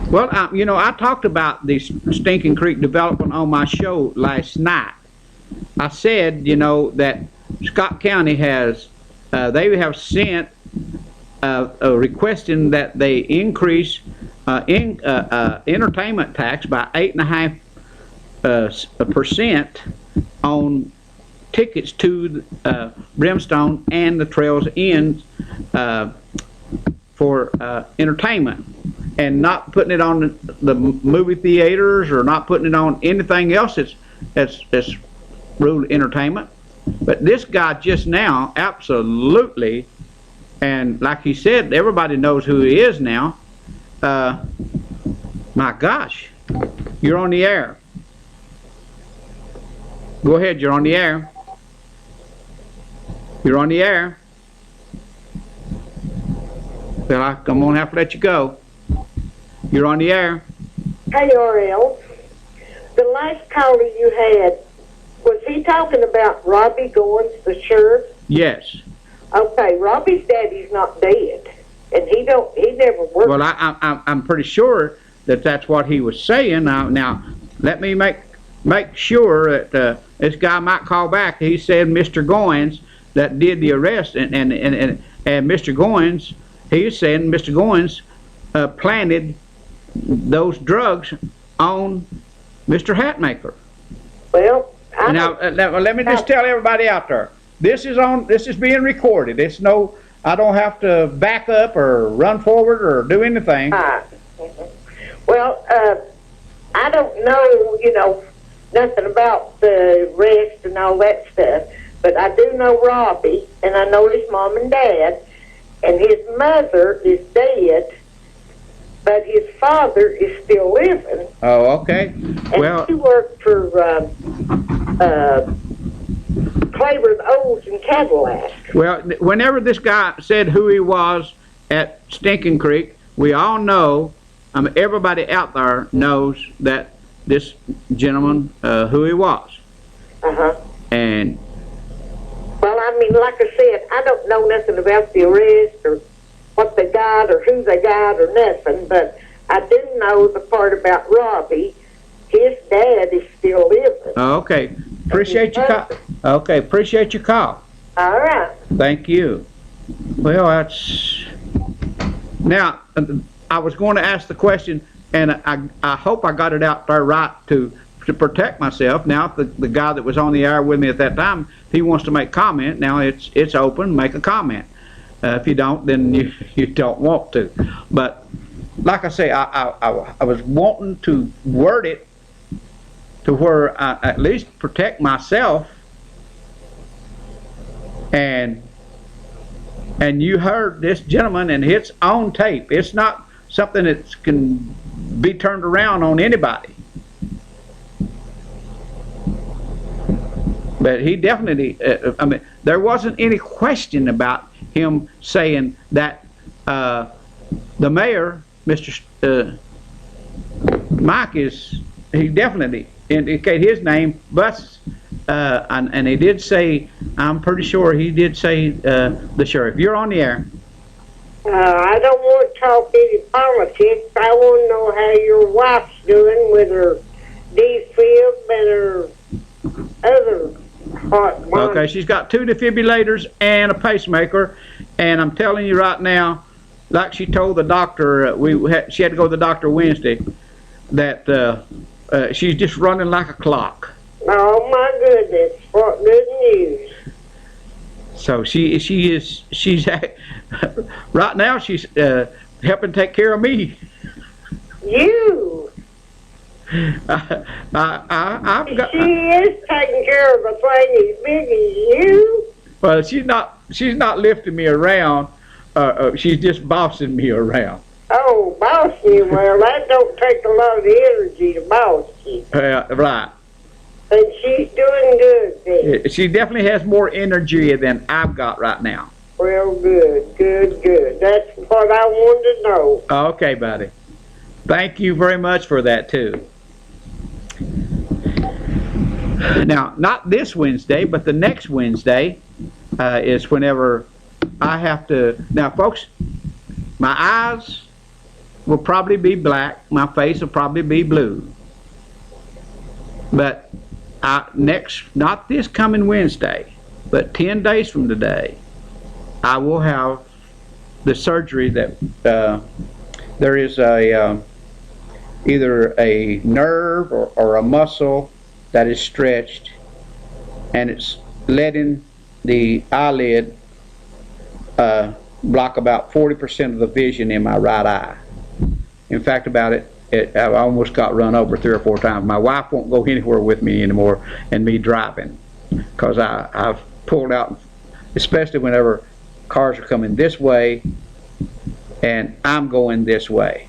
Well, I talked about the Stinking Creek development on my show last night. I said, that Scott County has, they have sent requesting that they increase entertainment tax by 8.5% on tickets to Brimstone and the Trails End for entertainment, and not putting it on the movie theaters or not putting it on anything else that's ruled entertainment. But this guy just now, absolutely, and like he said, everybody knows who he is now. My gosh, you're on the air. Go ahead, you're on the air. You're on the air. Well, I'm going to have to let you go. You're on the air. Hey, Ariel. The last caller you had, was he talking about Robbie Goins, the sheriff? Yes. Okay, Robbie's daddy's not dead, and he never worked. Well, I'm pretty sure that that's what he was saying. Now let me make sure that this guy might call back. He said Mr. Goins that did the arrest, and Mr. Goins, he's saying Mr. Goins planted those drugs on Mr. Hatmaker. Well, now let me just tell everybody out there. This is being recorded. It's no, I don't have to back up or run forward or do anything. Well, I don't know, nothing about the arrest and all that stuff, but I do know Robbie, and I know his mom and dad, and his mother is dead, but his father is still living. Oh, okay. And he worked for Claiborne Olds and Cadillac. Well, whenever this guy said who he was at Stinking Creek, we all know, everybody out there knows that this gentleman, who he was. Uh-huh. And like I said, I don't know nothing about the arrest or what they got or who they got or nothing, but I do know the part about Robbie. His dad is still living. Okay. Appreciate your call. Okay, appreciate your call. All right. Thank you. Well, that's... Now, I was going to ask the question, and I hope I got it out there right to protect myself. Now, if the guy that was on the air with me at that time, if he wants to make comment, now it's open, make a comment. If you don't, then you don't want to. But like I say, I was wanting to word it to where I at least protect myself. And you heard this gentleman, and it's on tape. It's not something that can be turned around on anybody. But he definitely, I mean, there wasn't any question about him saying that the mayor, Mr. Mike, he definitely indicated his name, but, and he did say, I'm pretty sure he did say the sheriff. You're on the air. I don't want to talk any politics. I want to know how your wife's doing with her defib and her other heart. Okay, she's got 2 defibrillators and a pacemaker, and I'm telling you right now, like she told the doctor, she had to go to the doctor Wednesday, that she's just running like a clock. Oh my goodness! What good news! So she's right now she's helping take care of me. You? I've got. She is taking care of a thing as big as you. Well, she's not lifting me around. She's just bossing me around. Oh, bossing you? Well, that don't take a lot of energy to boss you. Right. And she's doing good then. She definitely has more energy than I've got right now. Well, good. That's what I wanted to know. Okay, buddy. Thank you very much for that, too. Now, not this Wednesday, but the next Wednesday is whenever I have to... Now, folks, my eyes will probably be black. My face will probably be blue. But not this coming Wednesday, but 10 days from today, I will have the surgery that there is either a nerve or a muscle that is stretched, and it's letting the eyelid block about 40% of the vision in my right eye. In fact, I almost got run over 3 or 4 times. My wife won't go anywhere with me anymore, and me driving, because I've pulled out, especially whenever cars are coming this way and I'm going this way.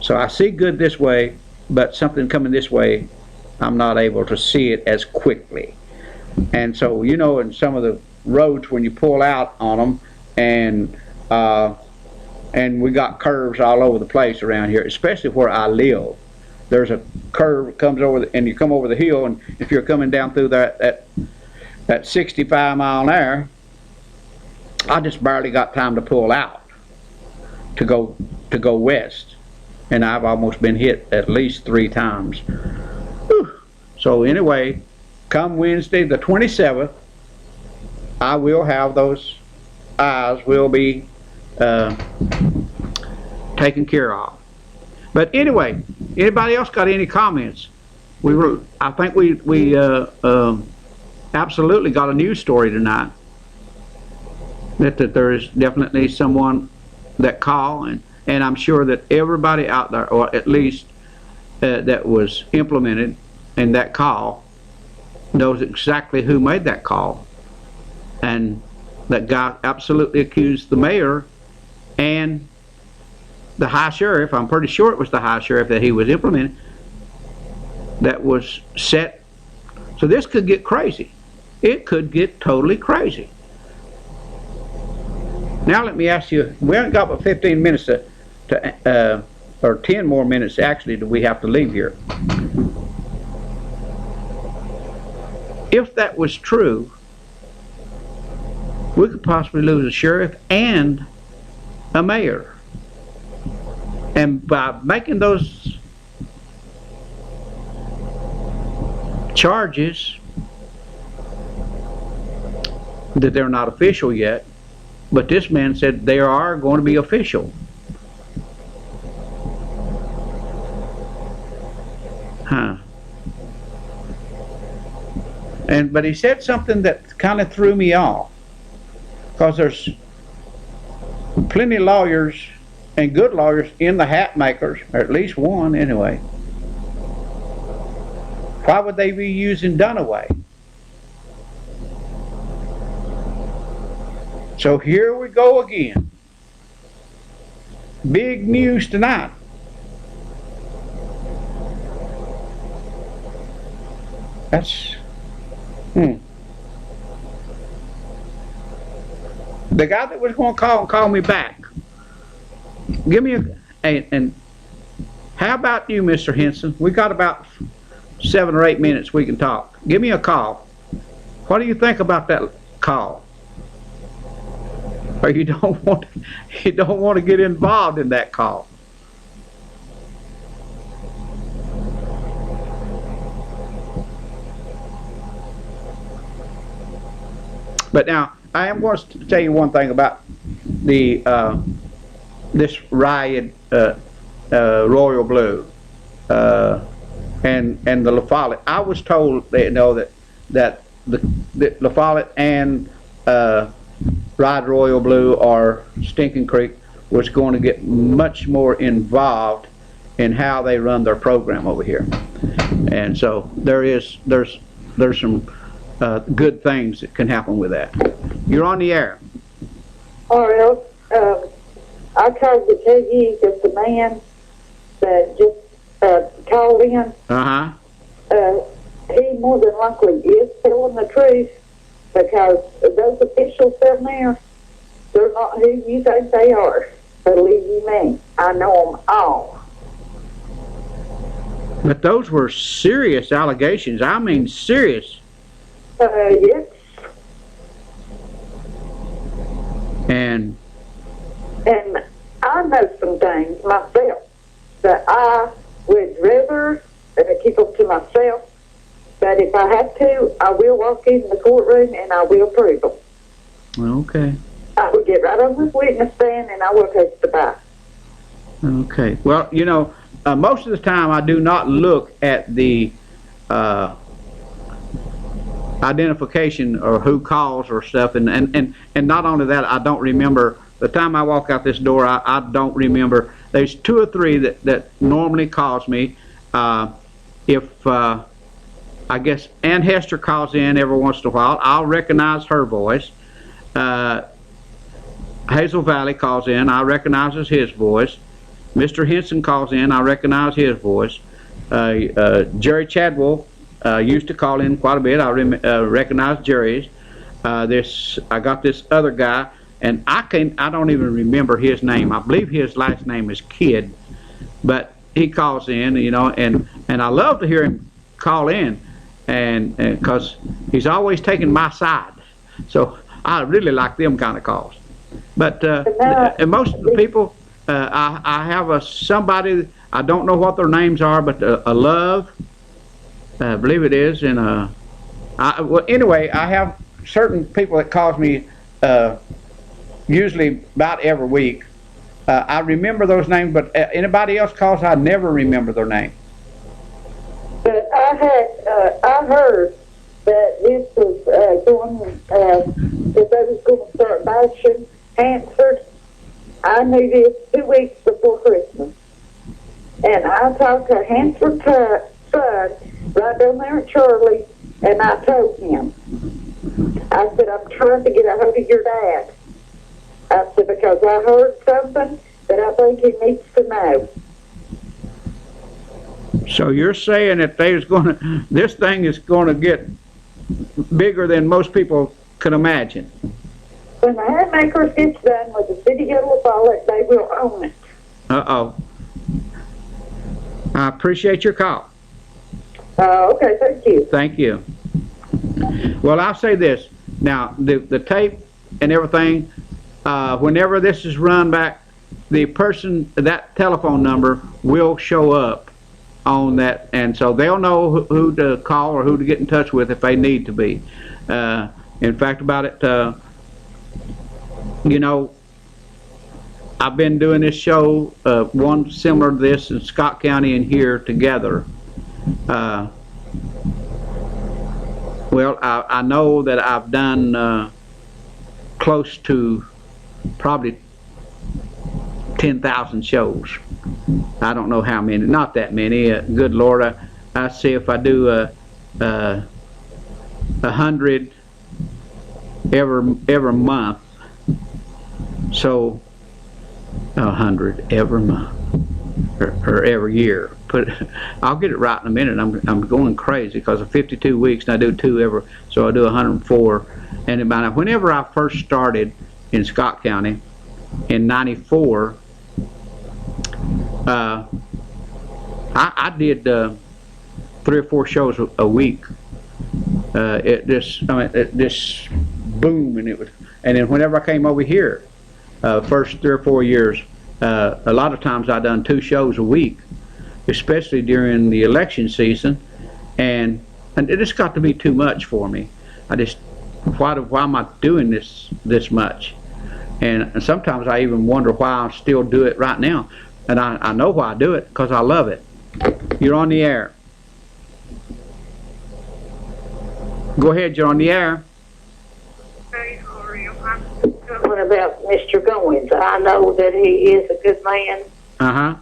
So I see good this way, but something coming this way, I'm not able to see it as quickly. And so, you know, in some of the roads when you pull out on them, and we got curves all over the place around here, especially where I live. There's a curve that comes over, and you come over the hill, and if you're coming down through that 65 mile an hour, I just barely got time to pull out to go west, and I've almost been hit at least 3 times. Whew. So anyway, come Wednesday the 27th, I will have those eyes will be taken care of. But anyway, anybody else got any comments? I think we absolutely got a news story tonight. That there is definitely someone that called, and I'm sure that everybody out there, or at least that was implemented in that call, knows exactly who made that call. And that guy absolutely accused the mayor and the high sheriff, I'm pretty sure it was the high sheriff that he was implementing, that was set. So this could get crazy. It could get totally crazy. Now let me ask you, we haven't got but 15 minutes or 10 more minutes actually do we have to leave here. If that was true, we could possibly lose a sheriff and a mayor. And by making those charges that they're not official yet, but this man said they are going to be official. Huh. But he said something that kind of threw me off, because there's plenty of lawyers and good lawyers in the hat makers, or at least one anyway. Why would they be using Dunaway? So here we go again. Big news tonight. That's, The guy that was going to call me back. Give me and how about you, Mr. Henson? We got about 7 or 8 minutes we can talk. Give me a call. What do you think about that call? Or you don't want to get involved in that call? But now I am going to tell you one thing about the this riot, Royal Blue, and the La Follette. I was told that the La Follette and Ride Royal Blue or Stinking Creek was going to get much more involved in how they run their program over here, and so there's some good things that can happen with that. You're on the air. Well, I called to tell you that the man that just called in, he more than likely is telling the truth, because those officials down there, they're not who you think they are. Believe you me, I know them all. But those were serious allegations. I mean, serious. Yes. And I know some things myself that I would rather keep them to myself. But if I have to, I will walk in the courtroom and I will prove them. Okay. I will get right on this witness stand and I will testify. Okay. Well, most of the time I do not look at the identification or who calls or stuff, and not only that, I don't remember the time I walk out this door. I don't remember. There's 2 or 3 that normally calls me. If I guess Ann Hester calls in every once in a while, I'll recognize her voice. Hazel Valley calls in, I recognize his voice. Mr. Henson calls in, I recognize his voice. Jerry Chadwell used to call in quite a bit. I recognize Jerry's. I got this other guy, and I don't even remember his name. I believe his last name is Kidd, but he calls in, and I love to hear him call in, and because he's always taking my side, so I really like them kind of calls. But and most of the people, I have somebody, I don't know what their names are, but a Love, I believe it is, and well, anyway, I have certain people that calls me usually about every week. I remember those names, but anybody else calls, I never remember their name. But I heard that this was that they was going to start bashing Hansford. I knew this 2 weeks before Christmas, and I talked to Hansford's son right down there at Charlie, and I told him, I said, I'm trying to get a hold of your dad. I said, because I heard something that I think he needs to know. So you're saying that this thing is going to get bigger than most people could imagine? When the Hatmakers gets done with the city of La Follette, they will own it. Uh-oh. I appreciate your call. Okay, thank you. Thank you. Well, I'll say this. Now, the tape and everything, whenever this is run back, the person, that telephone number will show up on that, and so they'll know who to call or who to get in touch with if they need to be. In fact, about it, you know, I've been doing this show, one similar to this in Scott County and here together. Well, I know that I've done close to probably 10,000 shows. I don't know how many, not that many. Good Lord, I see if I do 100 every month. So 100 every month or every year. I'll get it right in a minute. I'm going crazy because of 52 weeks and I do 2 every, so I do 104. And about whenever I first started in Scott County in '94, I did 3 or 4 shows a week. It just boom, and it was. And then whenever I came over here, first 3 or 4 years, a lot of times I done 2 shows a week, especially during the election season, and it just got to be too much for me. I just, why am I doing this much? And sometimes I even wonder why I still do it right now. And I know why I do it, because I love it. You're on the air. Go ahead, you're on the air. What about Mr. Goins? I know that he is a good man. Uh-huh.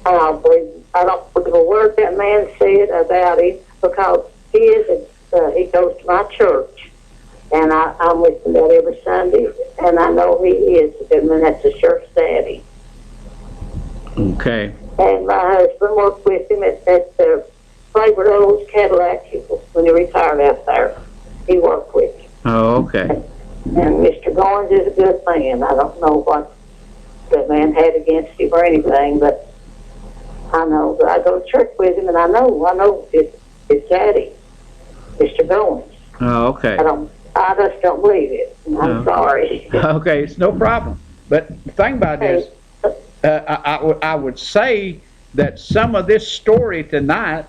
I don't believe a word that man said about him, because he goes to my church, and I'm with him that every Sunday, and I know he is a good man. That's a church daddy. Okay. And my husband worked with him at the Flavor O's Cadillac when he retired out there. He worked with him. Oh, okay. And Mr. Goins is a good man. I don't know what that man had against him or anything, but I know that I go to church with him, and I know his daddy, Mr. Goins. Oh, okay. I just don't believe it. I'm sorry. Okay, it's no problem. But the thing about this, I would say that some of this story tonight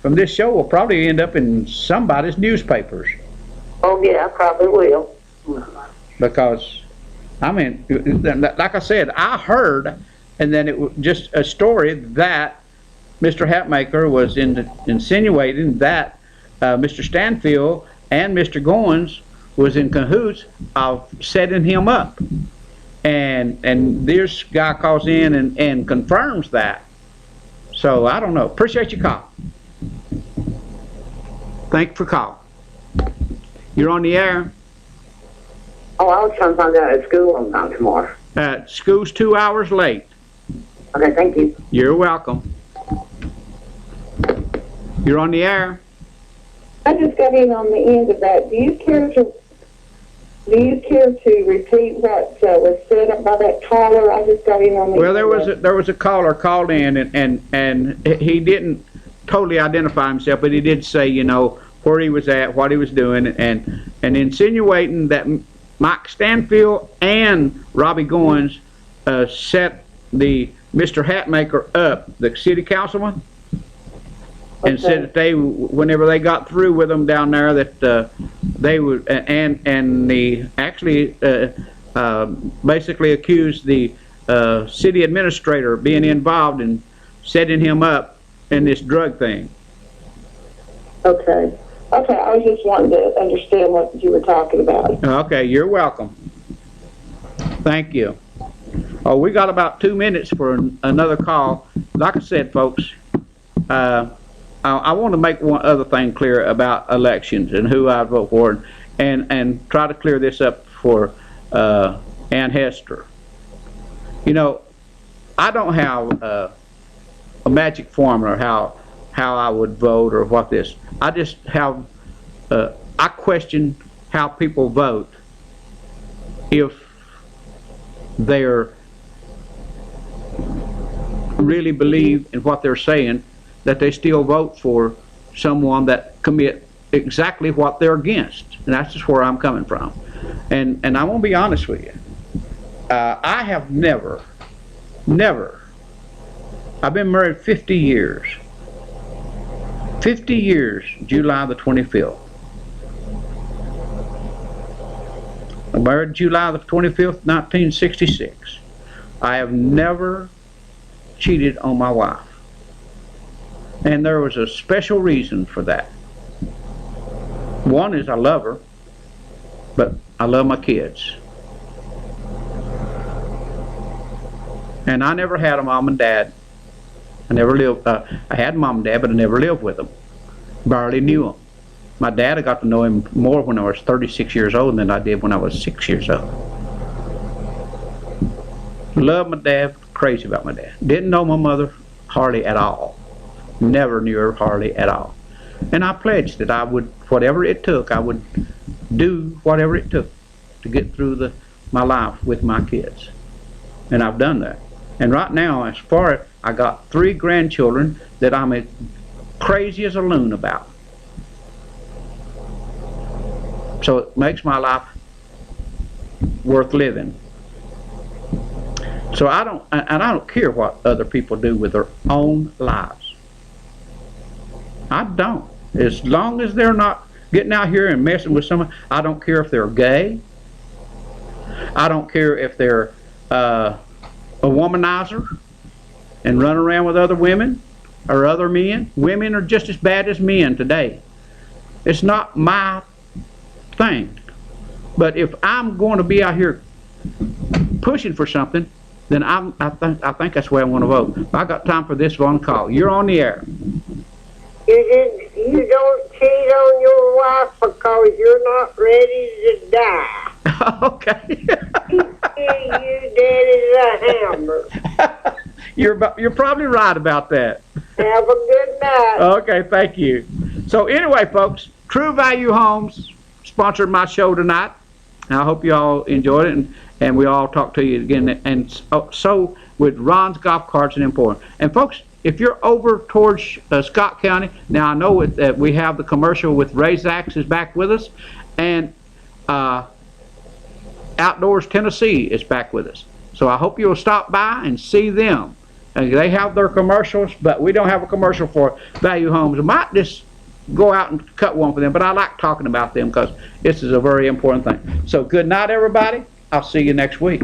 from this show will probably end up in somebody's newspapers. Oh, yeah, I probably will. Because, I mean, like I said, I heard, and then it was just a story that Mr. Hatmaker was insinuating that Mr. Stanfield and Mr. Goins was in cahoots of setting him up. And this guy calls in and confirms that. So, I don't know. Appreciate your call. Thank you for calling. You're on the air. Oh, I was trying to find out at school on time tomorrow. School's 2 hours late. Okay, thank you. You're welcome. You're on the air. I just got in on the end of that. Do you care to repeat what was said by that caller? I just got in on the Well, end there was a caller called in, and he didn't totally identify himself, but he did say, you know, where he was at, what he was doing, and insinuating that Mike Stanfield and Robbie Goins set the Mr. Hatmaker up, the city councilman, and said that they, whenever they got through with them down there, that they would, and the actually basically accused the city administrator of being involved in setting him up in this drug thing. Okay. Okay, I was just wanting to understand what you were talking about. Okay, you're welcome. Thank you. Oh, we got about 2 minutes for another call. Like I said, folks, I want to make one other thing clear about elections and who I vote for, and try to clear this up for Ann Hester. You know, I don't have a magic formula how I would vote or what this. I just have, I question how people vote if they're really believe in what they're saying, that they still vote for someone that commit exactly what they're against. And that's just where I'm coming from. And I'm going to be honest with you. I have never, I've been married 50 years. 50 years, July the 25th. I married July the 25th, 1966. I have never cheated on my wife. And there was a special reason for that. One is I love her, but I love my kids. And I never had a mom and dad. I never lived, I had mom and dad, but I never lived with them. Barely knew them. My dad, I got to know him more when I was 36 years old than I did when I was 6 years old. Loved my dad, crazy about my dad. Didn't know my mother hardly at all. Never knew her hardly at all. And I pledged that I would, whatever it took, I would do whatever it took to get through my life with my kids. And I've done that. And right now, as far as I got 3 grandchildren that I'm as crazy as a loon about. So it makes my life worth living. So I don't care what other people do with their own lives. I don't. As long as they're not getting out here and messing with someone. I don't care if they're gay. I don't care if they're a womanizer and run around with other women or other men. Women are just as bad as men today. It's not my thing. But if I'm going to be out here pushing for something, then I think that's the way I want to vote. If I got time for this phone call. You're on the air. You don't cheat on your wife because you're not ready to die. Okay. You dead as a hammer. You're probably right about that. Have a good night. Okay, thank you. So anyway, folks, True Value Homes sponsored my show tonight. And I hope you all enjoyed it, and we all talk to you again. And so with Ron's Golf Carts and Emporium. And folks, if you're over towards Scott County, now I know that we have the commercial with Razaks is back with us, and Outdoors Tennessee is back with us. So I hope you'll stop by and see them. And they have their commercials, but we don't have a commercial for Value Homes. I might just go out and cut one for them, but I like talking about them because this is a very important thing. So good night, everybody. I'll see you next week.